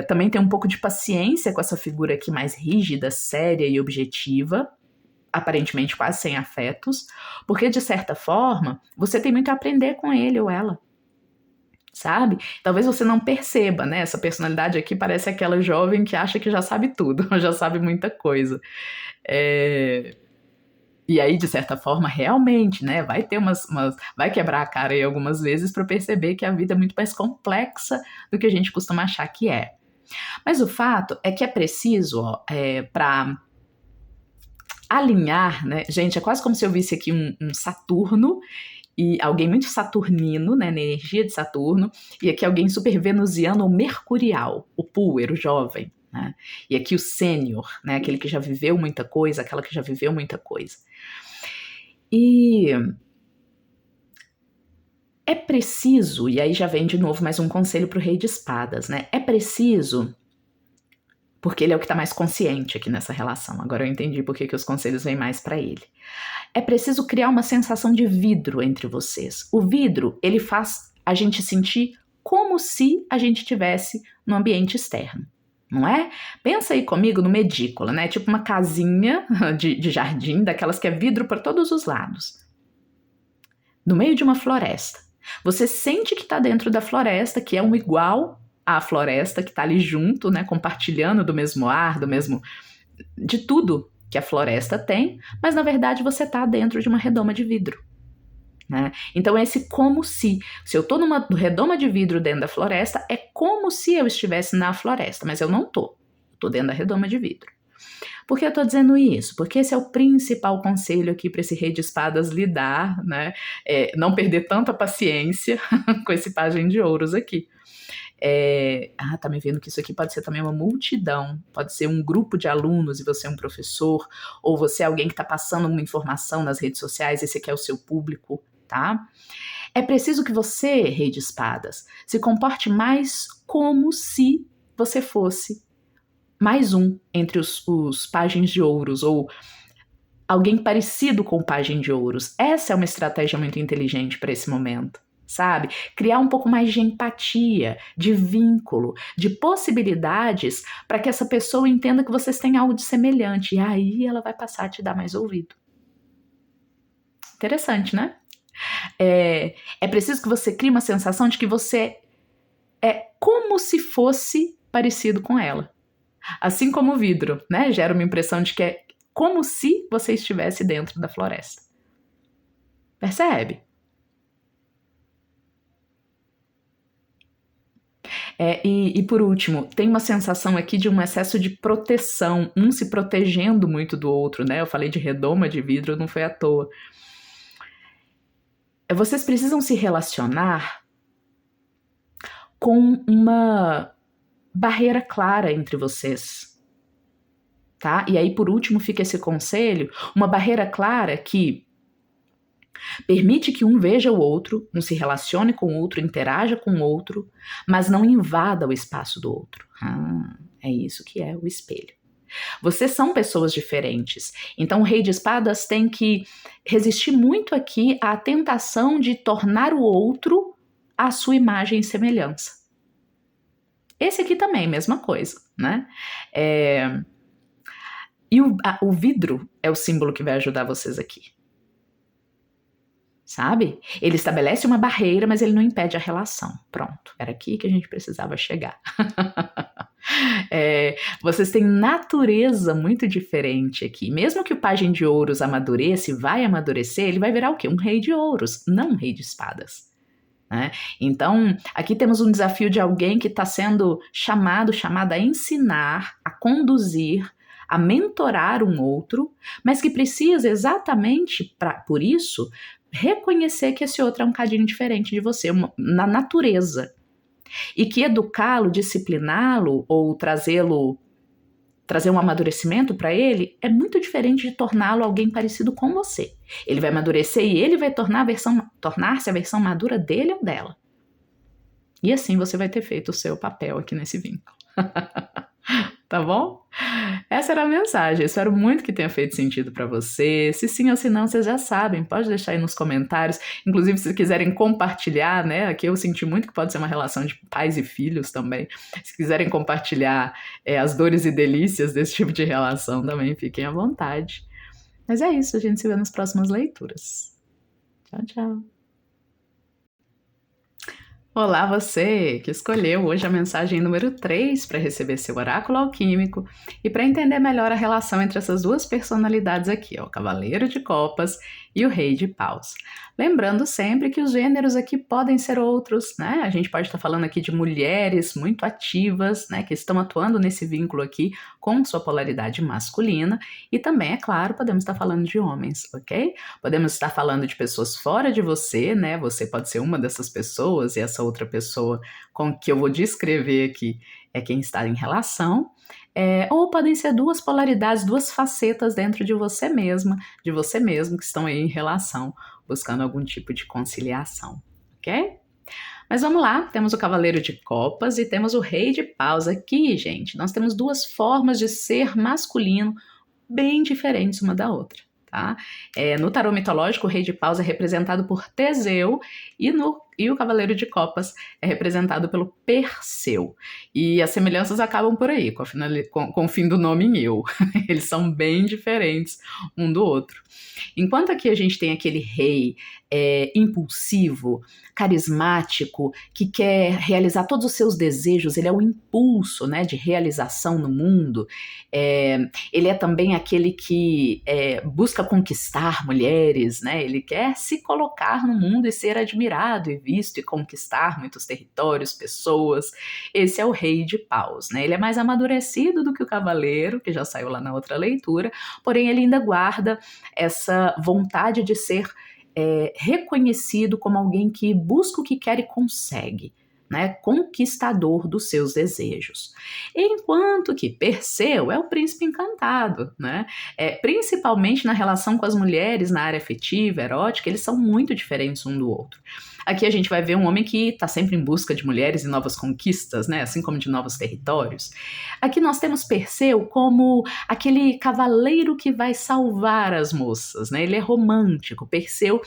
também ter um pouco de paciência com essa figura aqui mais rígida, séria e objetiva, aparentemente quase sem afetos, porque de certa forma, você tem muito a aprender com ele ou ela. Sabe? Talvez você não perceba, né? Essa personalidade aqui parece aquela jovem que acha que já sabe tudo, já sabe muita coisa. E aí, de certa forma, realmente, né? Vai ter vai quebrar a cara aí algumas vezes para perceber que a vida é muito mais complexa do que a gente costuma achar que é. Mas o fato é que é preciso, para alinhar, né? Gente, é quase como se eu visse aqui um Saturno e alguém muito saturnino, né, na energia de Saturno, e aqui alguém super venusiano ou mercurial, o púer, o jovem, né, e aqui o sênior, né, aquele que já viveu muita coisa, aquela que já viveu muita coisa. E é preciso, e aí já vem de novo mais um conselho para o Rei de Espadas, né, é preciso, porque ele é o que está mais consciente aqui nessa relação, agora eu entendi por que os conselhos vêm mais para ele. É preciso criar uma sensação de vidro entre vocês. O vidro, ele faz a gente sentir como se a gente estivesse no ambiente externo, não é? Pensa aí comigo numa edícula, né? Tipo uma casinha de jardim, daquelas que é vidro para todos os lados. No meio de uma floresta. Você sente que está dentro da floresta, que é um igual à floresta, que está ali junto, né? Compartilhando do mesmo ar, de tudo que a floresta tem, mas na verdade você está dentro de uma redoma de vidro, né? Então esse como se eu estou numa redoma de vidro dentro da floresta, é como se eu estivesse na floresta, mas eu não estou dentro da redoma de vidro. Por que eu estou dizendo isso? Porque esse é o principal conselho aqui para esse Rei de Espadas lidar, né? Não perder tanta paciência com esse Pajem de Ouros aqui. Tá me vendo que isso aqui pode ser também uma multidão, pode ser um grupo de alunos e você é um professor, ou você é alguém que está passando uma informação nas redes sociais, esse aqui é o seu público, tá? É preciso que você, Rei de Espadas, se comporte mais como se você fosse mais um entre os Pajens de Ouros, ou alguém parecido com o Pajem de Ouros. Essa é uma estratégia muito inteligente para esse momento. Sabe? Criar um pouco mais de empatia, de vínculo, de possibilidades para que essa pessoa entenda que vocês têm algo de semelhante e aí ela vai passar a te dar mais ouvido. Interessante, né? É preciso que você crie uma sensação de que você é como se fosse parecido com ela. Assim como o vidro, né? Gera uma impressão de que é como se você estivesse dentro da floresta. Percebe? E por último, tem uma sensação aqui de um excesso de proteção, um se protegendo muito do outro, né? Eu falei de redoma de vidro, não foi à toa. Vocês precisam se relacionar com uma barreira clara entre vocês, tá? E aí, por último, fica esse conselho, uma barreira clara que Permite que um veja o outro, um se relacione com o outro, interaja com o outro, mas não invada o espaço do outro. É isso que é o espelho. Vocês são pessoas diferentes. Então o Rei de Espadas tem que resistir muito aqui à tentação de tornar o outro a sua imagem e semelhança. Esse aqui também, mesma coisa, né? E o vidro é o símbolo que vai ajudar vocês aqui. Sabe? Ele estabelece uma barreira, mas ele não impede a relação. Pronto, era aqui que a gente precisava chegar. Vocês têm natureza muito diferente aqui. Mesmo que o pajem de ouros amadureça e vai amadurecer, ele vai virar o quê? Um rei de ouros, não um rei de espadas. Né? Então, aqui temos um desafio de alguém que está sendo chamada a ensinar, a conduzir, a mentorar um outro, mas que precisa exatamente, por isso, reconhecer que esse outro é um cadinho diferente de você, na natureza. E que educá-lo, discipliná-lo ou trazer um amadurecimento para ele é muito diferente de torná-lo alguém parecido com você. Ele vai amadurecer e ele vai tornar-se a versão madura dele ou dela. E assim você vai ter feito o seu papel aqui nesse vínculo. Tá bom? Essa era a mensagem. Espero muito que tenha feito sentido para você. Se sim ou se não, vocês já sabem. Pode deixar aí nos comentários. Inclusive, se quiserem compartilhar, né? Aqui eu senti muito que pode ser uma relação de pais e filhos também. Se quiserem compartilhar as dores e delícias desse tipo de relação também, fiquem à vontade. Mas é isso. A gente se vê nas próximas leituras. Tchau, tchau. Olá, você que escolheu hoje a mensagem número 3 para receber seu oráculo alquímico e para entender melhor a relação entre essas duas personalidades aqui, ó, o Cavaleiro de Copas e o Rei de Paus. Lembrando sempre que os gêneros aqui podem ser outros, né? A gente pode estar falando aqui de mulheres muito ativas, né, que estão atuando nesse vínculo aqui com sua polaridade masculina e também, é claro, podemos estar falando de homens, ok? Podemos estar falando de pessoas fora de você, né? Você pode ser uma dessas pessoas e essa outra pessoa com que eu vou descrever aqui é quem está em relação. Ou podem ser duas polaridades, duas facetas dentro de você mesma, de você mesmo, que estão aí em relação, buscando algum tipo de conciliação, ok? Mas vamos lá, temos o Cavaleiro de Copas e temos o Rei de Paus aqui, gente. Nós temos duas formas de ser masculino bem diferentes uma da outra. Tá? No tarô mitológico, o Rei de Paus é representado por Teseu e o Cavaleiro de Copas é representado pelo Perseu. E as semelhanças acabam por aí, com o fim do nome em eu. Eles são bem diferentes um do outro. Enquanto aqui a gente tem aquele rei impulsivo, carismático, que quer realizar todos os seus desejos, ele é o impulso, né, de realização no mundo, ele é também aquele que busca conquistar mulheres, né, ele quer se colocar no mundo e ser admirado e visto e conquistar muitos territórios, pessoas. Esse é o Rei de Paus, né, ele é mais amadurecido do que o Cavaleiro, que já saiu lá na outra leitura, porém ele ainda guarda essa vontade de ser reconhecido como alguém que busca o que quer e consegue, né, conquistador dos seus desejos. Enquanto que Perseu é o príncipe encantado, né, principalmente na relação com as mulheres na área afetiva, erótica, eles são muito diferentes um do outro. Aqui a gente vai ver um homem que está sempre em busca de mulheres e novas conquistas, né? Assim como de novos territórios. Aqui nós temos Perseu como aquele cavaleiro que vai salvar as moças, né? Ele é romântico. Perseu,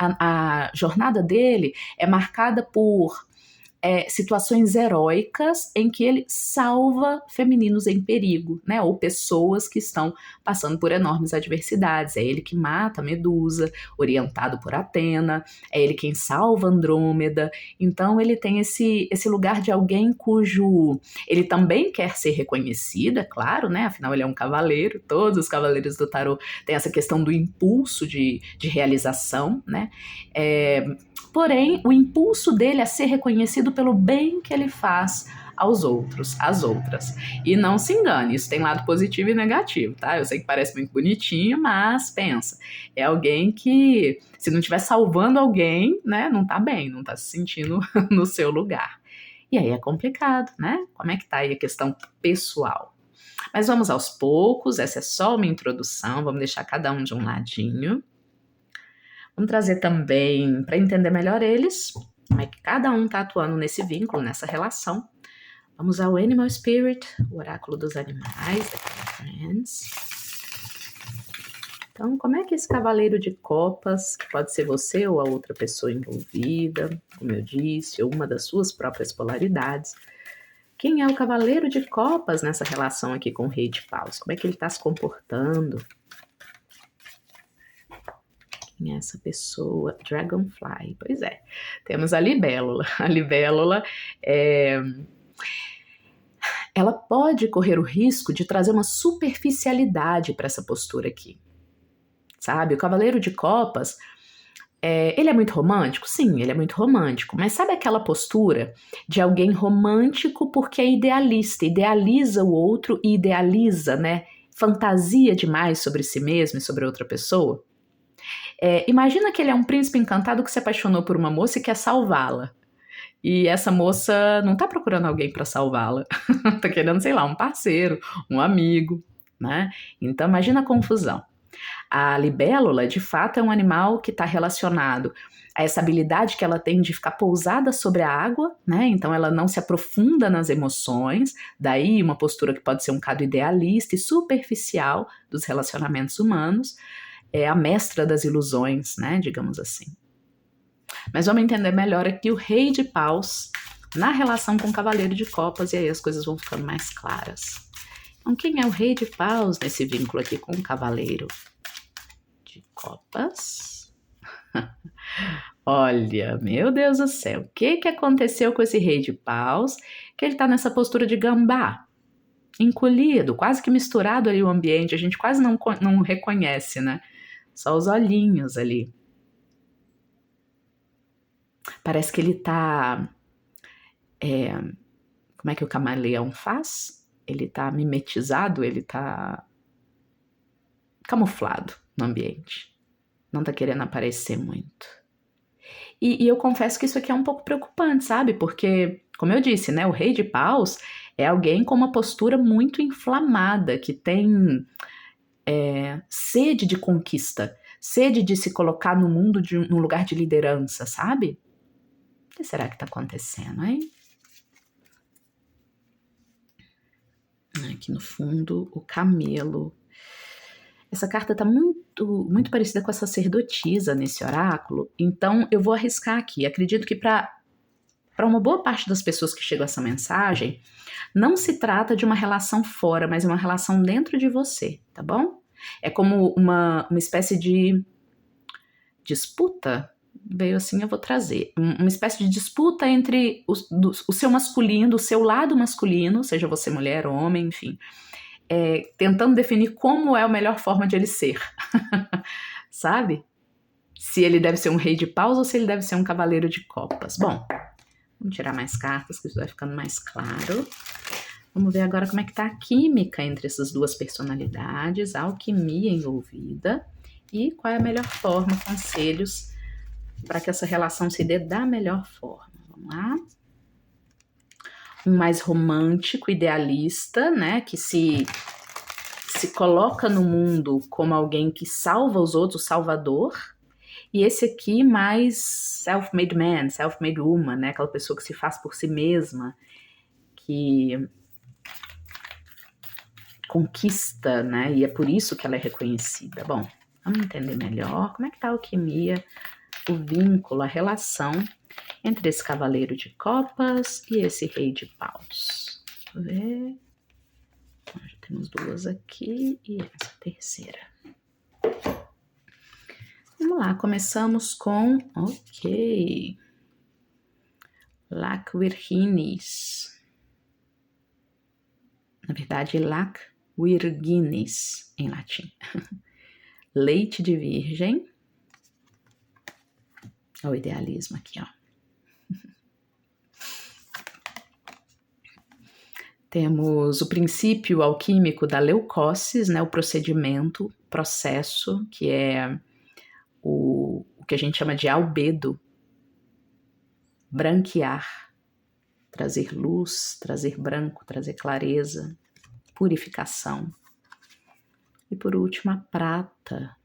a jornada dele é marcada por situações heróicas em que ele salva femininos em perigo, né? Ou pessoas que estão passando por enormes adversidades. É ele que mata Medusa, orientado por Atena, é ele quem salva Andrômeda. Então ele tem esse lugar de alguém cujo... Ele também quer ser reconhecido, é claro, né? Afinal ele é um cavaleiro, todos os cavaleiros do tarô têm essa questão do impulso de realização, né? Porém, o impulso dele é ser reconhecido pelo bem que ele faz aos outros, às outras. E não se engane, isso tem lado positivo e negativo, tá? Eu sei que parece muito bonitinho, mas pensa, é alguém que, se não estiver salvando alguém, né, não tá bem, não tá se sentindo no seu lugar. E aí é complicado, né? Como é que tá aí a questão pessoal? Mas vamos aos poucos, essa é só uma introdução, vamos deixar cada um de um ladinho. Vamos trazer também, para entender melhor eles, como é que cada um está atuando nesse vínculo, nessa relação. Vamos ao Animal Spirit, o oráculo dos animais, da Friends. Então, como é que esse cavaleiro de copas, que pode ser você ou a outra pessoa envolvida, como eu disse, ou uma das suas próprias polaridades, quem é o cavaleiro de copas nessa relação aqui com o rei de paus? Como é que ele está se comportando? Quem é essa pessoa? Dragonfly. Pois é, temos a libélula. A libélula ela pode correr o risco de trazer uma superficialidade para essa postura aqui. Sabe? O cavaleiro de copas, ele é muito romântico? Sim, ele é muito romântico. Mas sabe aquela postura de alguém romântico porque é idealista, idealiza o outro e idealiza, né? Fantasia demais sobre si mesmo e sobre outra pessoa? Imagina que ele é um príncipe encantado que se apaixonou por uma moça e quer salvá-la. E essa moça não tá procurando alguém para salvá-la. Tá querendo, sei lá, um parceiro, um amigo, né? Então imagina a confusão. A libélula, de fato, é um animal que está relacionado a essa habilidade que ela tem de ficar pousada sobre a água, né? Então ela não se aprofunda nas emoções, daí uma postura que pode ser um bocado idealista e superficial dos relacionamentos humanos. É a mestra das ilusões, né? Digamos assim. Mas vamos entender melhor aqui o rei de paus na relação com o cavaleiro de copas, e aí as coisas vão ficando mais claras. Então, quem é o rei de paus nesse vínculo aqui com o cavaleiro de copas? Olha, meu Deus do céu, o que aconteceu com esse rei de paus? Que ele tá nessa postura de gambá, encolhido, quase que misturado ali o ambiente, a gente quase não reconhece, né? Só os olhinhos ali. Parece que ele tá... como é que o camaleão faz? Ele tá mimetizado, ele tá camuflado no ambiente. Não tá querendo aparecer muito. E eu confesso que isso aqui é um pouco preocupante, sabe? Porque, como eu disse, né? O rei de paus é alguém com uma postura muito inflamada, que tem sede de conquista, sede de se colocar no mundo num lugar de liderança, sabe? O que será que tá acontecendo, hein? Aqui no fundo, o camelo. Essa carta tá muito parecida com a sacerdotisa nesse oráculo, então eu vou arriscar aqui. Acredito que para uma boa parte das pessoas que chegam a essa mensagem, não se trata de uma relação fora, mas uma relação dentro de você, tá bom? É como uma espécie de disputa, veio assim, eu vou trazer, uma espécie de disputa entre o seu masculino, o seu lado masculino, seja você mulher, homem, enfim, tentando definir como é a melhor forma de ele ser, sabe? Se ele deve ser um rei de paus ou se ele deve ser um cavaleiro de copas. Bom, vamos tirar mais cartas, que isso vai ficando mais claro. Vamos ver agora como é que tá a química entre essas duas personalidades, a alquimia envolvida e qual é a melhor forma, conselhos para que essa relação se dê da melhor forma. Vamos lá. Um mais romântico, idealista, né, que se coloca no mundo como alguém que salva os outros, salvador. E esse aqui mais self-made man, self-made woman, né, aquela pessoa que se faz por si mesma, que conquista, né, e é por isso que ela é reconhecida. Bom, vamos entender melhor como é que tá a alquimia, o vínculo, a relação entre esse cavaleiro de copas e esse rei de paus. Vamos ver. Já temos duas aqui e essa terceira. Vamos lá, começamos com, ok, Lac Virginis. Na verdade, Lac Virginis em latim. Leite de virgem. Olha o idealismo aqui, ó. Temos o princípio alquímico da leucócis, né, o procedimento, processo, que é o que a gente chama de albedo, branquear, trazer luz, trazer branco, trazer clareza, purificação. E por último, a prata,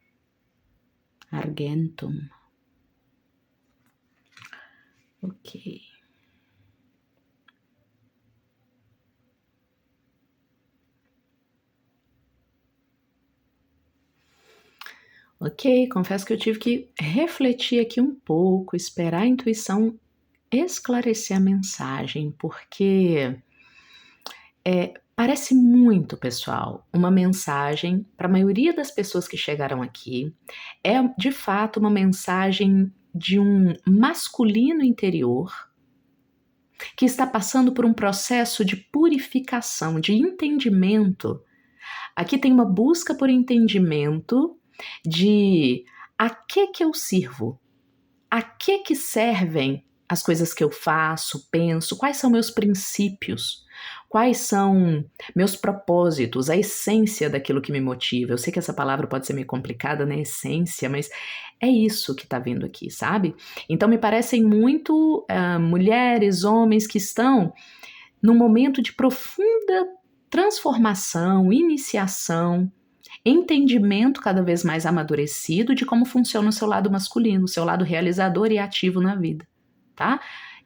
argentum, Ok. Ok, confesso que eu tive que refletir aqui um pouco, esperar a intuição esclarecer a mensagem, porque parece muito, pessoal, uma mensagem para a maioria das pessoas que chegaram aqui, é de fato uma mensagem de um masculino interior que está passando por um processo de purificação, de entendimento. Aqui tem uma busca por entendimento de a que eu sirvo, a que servem as coisas que eu faço, penso, quais são meus princípios, quais são meus propósitos, a essência daquilo que me motiva. Eu sei que essa palavra pode ser meio complicada, né? Essência, mas é isso que está vindo aqui, sabe? Então me parecem muito mulheres, homens que estão num momento de profunda transformação, iniciação, entendimento cada vez mais amadurecido de como funciona o seu lado masculino, o seu lado realizador e ativo na vida, tá?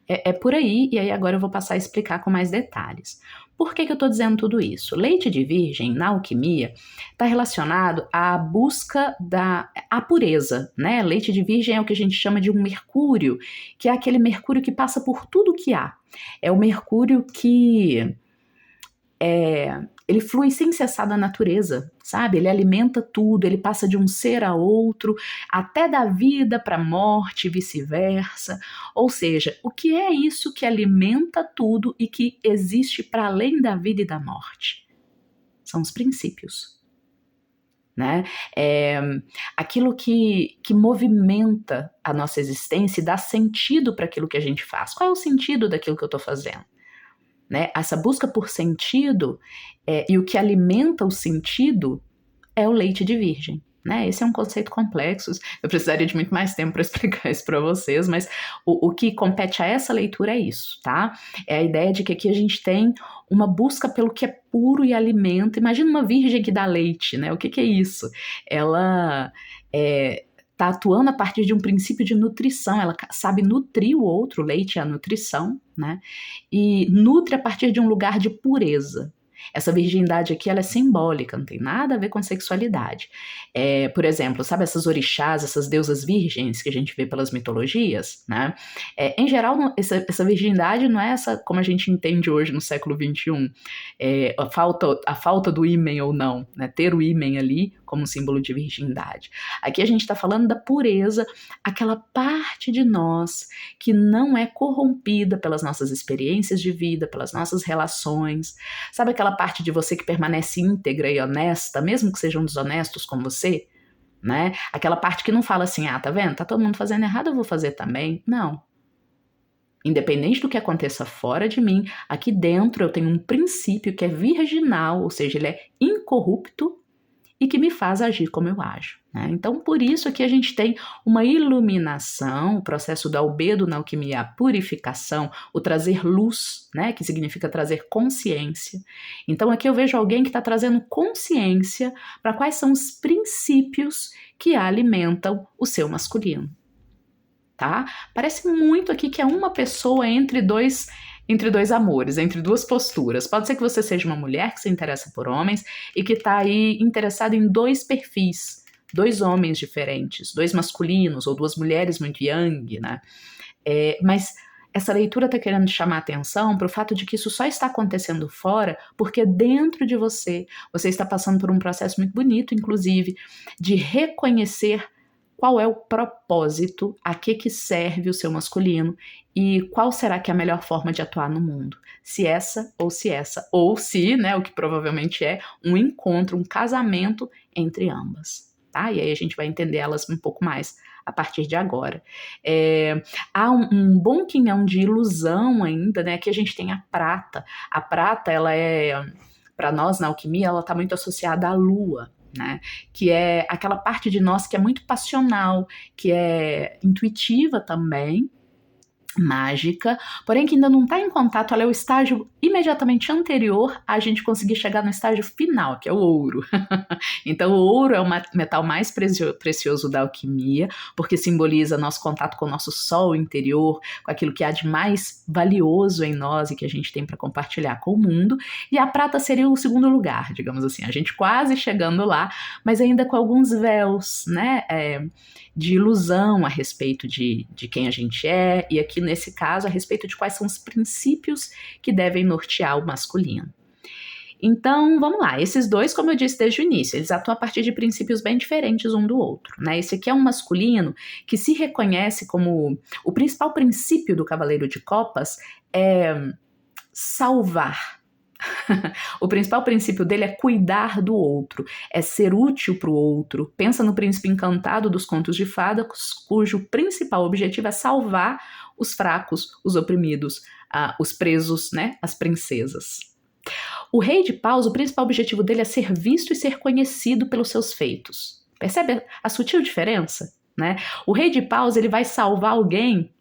É por aí, e aí agora eu vou passar a explicar com mais detalhes. Por que eu estou dizendo tudo isso? Leite de virgem, na alquimia, está relacionado à busca da a pureza, né? Leite de virgem é o que a gente chama de um mercúrio, que é aquele mercúrio que passa por tudo que há. É o mercúrio que ele flui sem cessar da natureza, sabe? Ele alimenta tudo, ele passa de um ser a outro, até da vida para a morte e vice-versa. Ou seja, o que é isso que alimenta tudo e que existe para além da vida e da morte? São os princípios. Né? É aquilo que movimenta a nossa existência e dá sentido para aquilo que a gente faz. Qual é o sentido daquilo que eu estou fazendo? Né? Essa busca por sentido e o que alimenta o sentido é o leite de virgem. Né? Esse é um conceito complexo, eu precisaria de muito mais tempo para explicar isso para vocês, mas o que compete a essa leitura é isso, tá? É a ideia de que aqui a gente tem uma busca pelo que é puro e alimenta. Imagina uma virgem que dá leite, né? O que é isso? Ela está atuando a partir de um princípio de nutrição, ela sabe nutrir o outro, o leite é a nutrição, né? E nutre a partir de um lugar de pureza. Essa virgindade aqui, ela é simbólica, não tem nada a ver com sexualidade. Por exemplo, sabe essas orixás, essas deusas virgens que a gente vê pelas mitologias, né? Em geral, essa virgindade não é essa como a gente entende hoje no século XXI, a falta do ímen ou não, né? Ter o ímen ali como símbolo de virgindade. Aqui a gente está falando da pureza, aquela parte de nós que não é corrompida pelas nossas experiências de vida, pelas nossas relações. Sabe aquela parte de você que permanece íntegra e honesta, mesmo que sejam desonestos com você? Né? Aquela parte que não fala assim, tá vendo? Tá todo mundo fazendo errado, eu vou fazer também. Não. Independente do que aconteça fora de mim, aqui dentro eu tenho um princípio que é virginal, ou seja, ele é incorrupto e que me faz agir como eu ajo. Né? Então, por isso aqui a gente tem uma iluminação, o processo da albedo na alquimia, a purificação, o trazer luz, né? Que significa trazer consciência. Então, aqui eu vejo alguém que está trazendo consciência para quais são os princípios que alimentam o seu masculino. Tá? Parece muito aqui que é uma pessoa entre dois amores, entre duas posturas. Pode ser que você seja uma mulher que se interessa por homens e que está aí interessada em dois perfis, dois homens diferentes, dois masculinos ou duas mulheres muito yang, né? Mas essa leitura está querendo chamar atenção para o fato de que isso só está acontecendo fora porque dentro de você está passando por um processo muito bonito, inclusive, de reconhecer qual é o propósito, a que serve o seu masculino e qual será que é a melhor forma de atuar no mundo. Se essa, ou se, né, o que provavelmente é, um encontro, um casamento entre ambas. Tá? E aí a gente vai entender elas um pouco mais a partir de agora. Há um bom quinhão de ilusão ainda, né? Aqui a gente tem a prata. A prata, ela para nós na alquimia, ela está muito associada à lua. Né? Que é aquela parte de nós que é muito passional, que é intuitiva também, mágica, porém que ainda não está em contato, ela é o estágio imediatamente anterior a gente conseguir chegar no estágio final, que é o ouro. Então o ouro é o metal mais precioso da alquimia, porque simboliza nosso contato com o nosso sol interior, com aquilo que há de mais valioso em nós e que a gente tem para compartilhar com o mundo, e a prata seria o segundo lugar, digamos assim, a gente quase chegando lá, mas ainda com alguns véus, né, de ilusão a respeito de quem a gente é, e aqui nesse caso a respeito de quais são os princípios que devem nortear o masculino. Então, vamos lá, esses dois, como eu disse desde o início, eles atuam a partir de princípios bem diferentes um do outro, né? Esse aqui é um masculino que se reconhece como o principal princípio do Cavaleiro de Copas é salvar. O principal princípio dele é cuidar do outro, é ser útil para o outro. Pensa no príncipe encantado dos contos de fadas, cujo principal objetivo é salvar os fracos, os oprimidos, os presos, né, as princesas. O rei de paus, o principal objetivo dele é ser visto e ser conhecido pelos seus feitos. Percebe a sutil diferença, né? O rei de paus, ele vai salvar alguém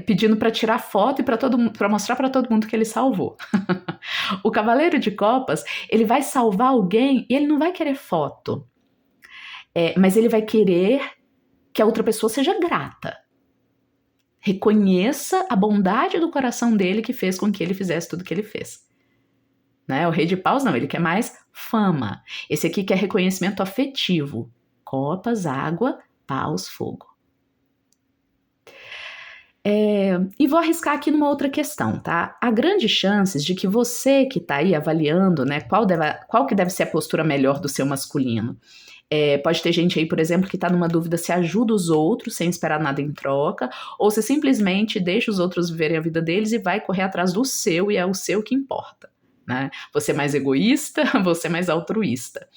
pedindo para tirar foto e para mostrar para todo mundo que ele salvou. O cavaleiro de copas, ele vai salvar alguém e ele não vai querer foto, mas ele vai querer que a outra pessoa seja grata. Reconheça a bondade do coração dele que fez com que ele fizesse tudo que ele fez. Né? O rei de paus não, ele quer mais fama. Esse aqui quer reconhecimento afetivo. Copas, água, paus, fogo. E vou arriscar aqui numa outra questão, tá? Há grandes chances de que você que está aí avaliando, né, qual que deve ser a postura melhor do seu masculino. Pode ter gente aí, por exemplo, que está numa dúvida se ajuda os outros sem esperar nada em troca, ou se simplesmente deixa os outros viverem a vida deles e vai correr atrás do seu e é o seu que importa, né? Você é mais egoísta, você é mais altruísta.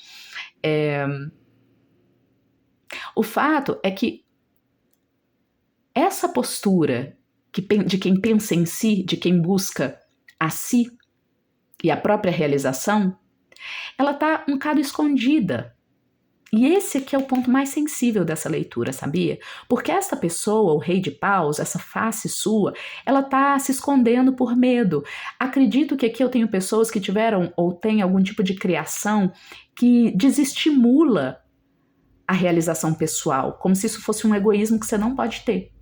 O fato é que essa postura de quem pensa em si, de quem busca a si e a própria realização, ela está um bocado escondida. E esse aqui é o ponto mais sensível dessa leitura, sabia? Porque essa pessoa, o rei de paus, essa face sua, ela está se escondendo por medo. Acredito que aqui eu tenho pessoas que tiveram ou têm algum tipo de criação que desestimula a realização pessoal, como se isso fosse um egoísmo que você não pode ter.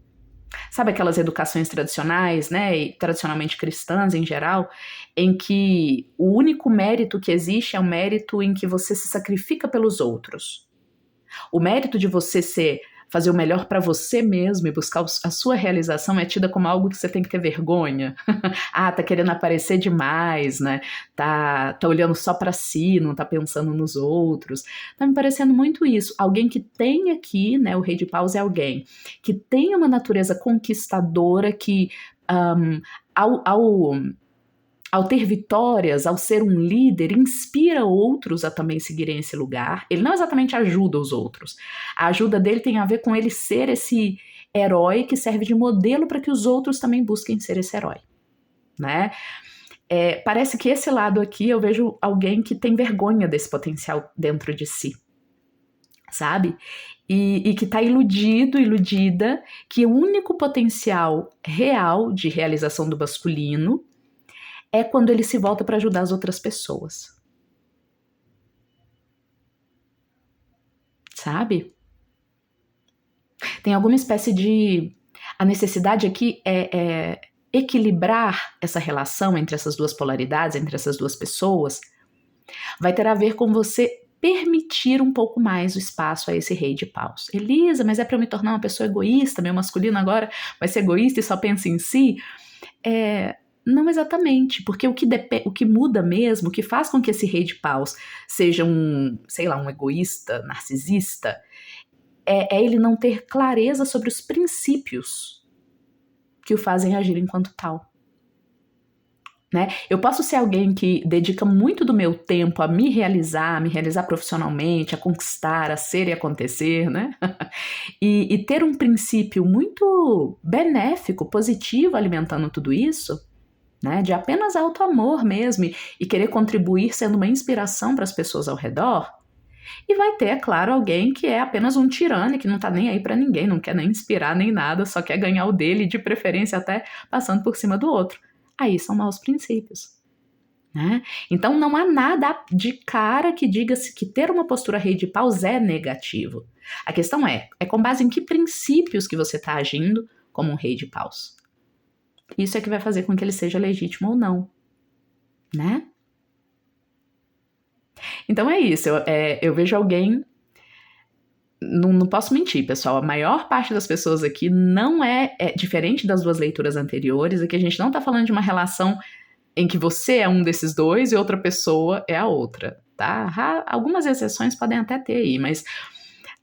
Sabe aquelas educações tradicionais, né, e tradicionalmente cristãs em geral, em que o único mérito que existe é o mérito em que você se sacrifica pelos outros. O mérito de você fazer o melhor para você mesmo e buscar a sua realização é tida como algo que você tem que ter vergonha. Tá querendo aparecer demais, né? Tá olhando só para si, não tá pensando nos outros. Tá me parecendo muito isso. Alguém que tem aqui, né? O rei de paus é alguém que tem uma natureza conquistadora que ao ter vitórias, ao ser um líder, inspira outros a também seguirem esse lugar. Ele não exatamente ajuda os outros. A ajuda dele tem a ver com ele ser esse herói que serve de modelo para que os outros também busquem ser esse herói, né? Parece que esse lado aqui eu vejo alguém que tem vergonha desse potencial dentro de si, sabe? E que está iludida, que o único potencial real de realização do masculino é quando ele se volta para ajudar as outras pessoas. Sabe? Tem alguma espécie de... A necessidade aqui é equilibrar essa relação entre essas duas polaridades, entre essas duas pessoas. Vai ter a ver com você permitir um pouco mais o espaço a esse rei de paus. Elisa, mas é para eu me tornar uma pessoa egoísta? Meu masculino agora vai ser egoísta e só pensa em si? Não exatamente, porque o que muda mesmo, o que faz com que esse rei de paus seja um egoísta, narcisista, é ele não ter clareza sobre os princípios que o fazem agir enquanto tal. Né? Eu posso ser alguém que dedica muito do meu tempo a me realizar profissionalmente, a conquistar, a ser e acontecer, né? e ter um princípio muito benéfico, positivo alimentando tudo isso, né, de apenas auto-amor mesmo e querer contribuir sendo uma inspiração para as pessoas ao redor, E vai ter, é claro, alguém que é apenas um tirano, que não tá nem aí pra ninguém, não quer nem inspirar nem nada, só quer ganhar o dele, de preferência até passando por cima do outro. Aí são maus princípios. Né? Então não há nada de cara que diga-se que ter uma postura rei de paus é negativo. A questão é com base em que princípios que você está agindo como um rei de paus. Isso é que vai fazer com que ele seja legítimo ou não, né? Então é isso, eu vejo alguém, não posso mentir, pessoal, a maior parte das pessoas aqui não é diferente das duas leituras anteriores, é que a gente não está falando de uma relação em que você é um desses dois e outra pessoa é a outra, tá? Algumas exceções podem até ter aí, mas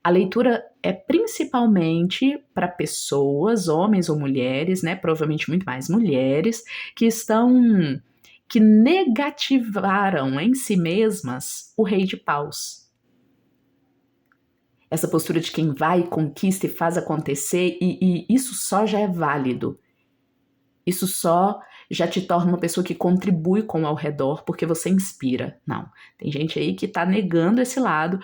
a leitura é principalmente para pessoas, homens ou mulheres, né? Provavelmente muito mais mulheres, que negativaram em si mesmas o rei de paus. Essa postura de quem vai, conquista e faz acontecer, e isso só já é válido. Isso só já te torna uma pessoa que contribui com o ao redor porque você inspira. Não, tem gente aí que tá negando esse lado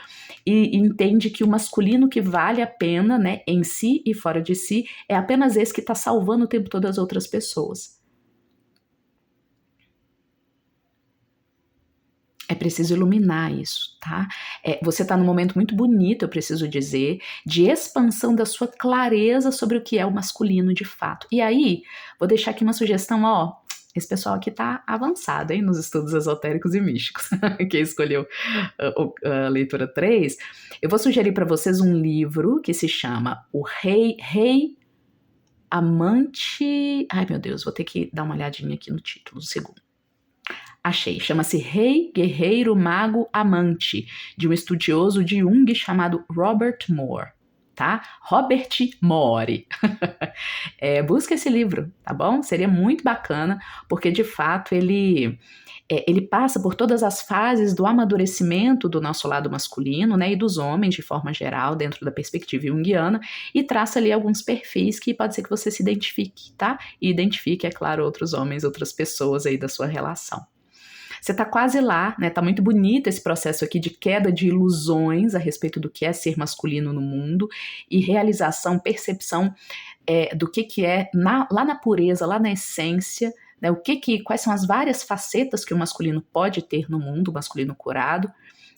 e entende que o masculino que vale a pena, né, em si e fora de si, é apenas esse que tá salvando o tempo todo as outras pessoas. É preciso iluminar isso, tá? Você tá num momento muito bonito, eu preciso dizer, de expansão da sua clareza sobre o que é o masculino de fato. E aí, vou deixar aqui uma sugestão, ó. Esse pessoal aqui tá avançado, hein, nos estudos esotéricos e místicos. Quem escolheu a leitura 3, eu vou sugerir para vocês um livro que se chama O Rei Amante... Ai, meu Deus, vou ter que dar uma olhadinha aqui no título, um segundo. Achei, chama-se Rei, Guerreiro, Mago, Amante, de um estudioso de Jung chamado Robert Moore, tá? Robert Moore. Busca esse livro, tá bom? Seria muito bacana, porque de fato ele passa por todas as fases do amadurecimento do nosso lado masculino, né, e dos homens de forma geral, dentro da perspectiva junguiana, e traça ali alguns perfis que pode ser que você se identifique, tá? E identifique, é claro, outros homens, outras pessoas aí da sua relação. Você tá quase lá, né? Tá muito bonito esse processo aqui de queda de ilusões a respeito do que é ser masculino no mundo e realização, percepção do que é lá na pureza, lá na essência, né? Quais são as várias facetas que o masculino pode ter no mundo, o masculino curado.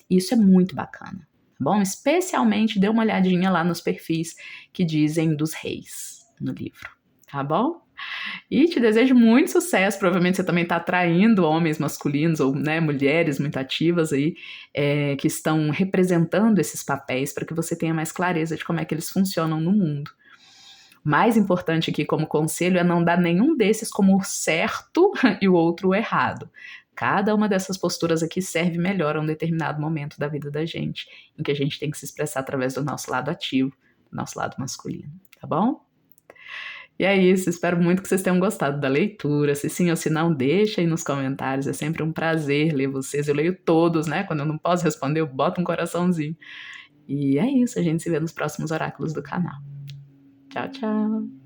E isso é muito bacana, tá bom? Especialmente dê uma olhadinha lá nos perfis que dizem dos reis no livro, tá bom? E te desejo muito sucesso. Provavelmente você também está atraindo homens masculinos ou, né, mulheres muito ativas aí, que estão representando esses papéis para que você tenha mais clareza de como é que eles funcionam no mundo. O mais importante aqui como conselho é não dar nenhum desses como o certo e o outro o errado. Cada uma dessas posturas aqui serve melhor a um determinado momento da vida da gente, em que a gente tem que se expressar através do nosso lado ativo, do nosso lado masculino, tá bom? E é isso, espero muito que vocês tenham gostado da leitura. Se sim ou se não, deixa aí nos comentários. É sempre um prazer ler vocês. Eu leio todos, né? Quando eu não posso responder, eu boto um coraçãozinho. E é isso, a gente se vê nos próximos oráculos do canal. Tchau, tchau!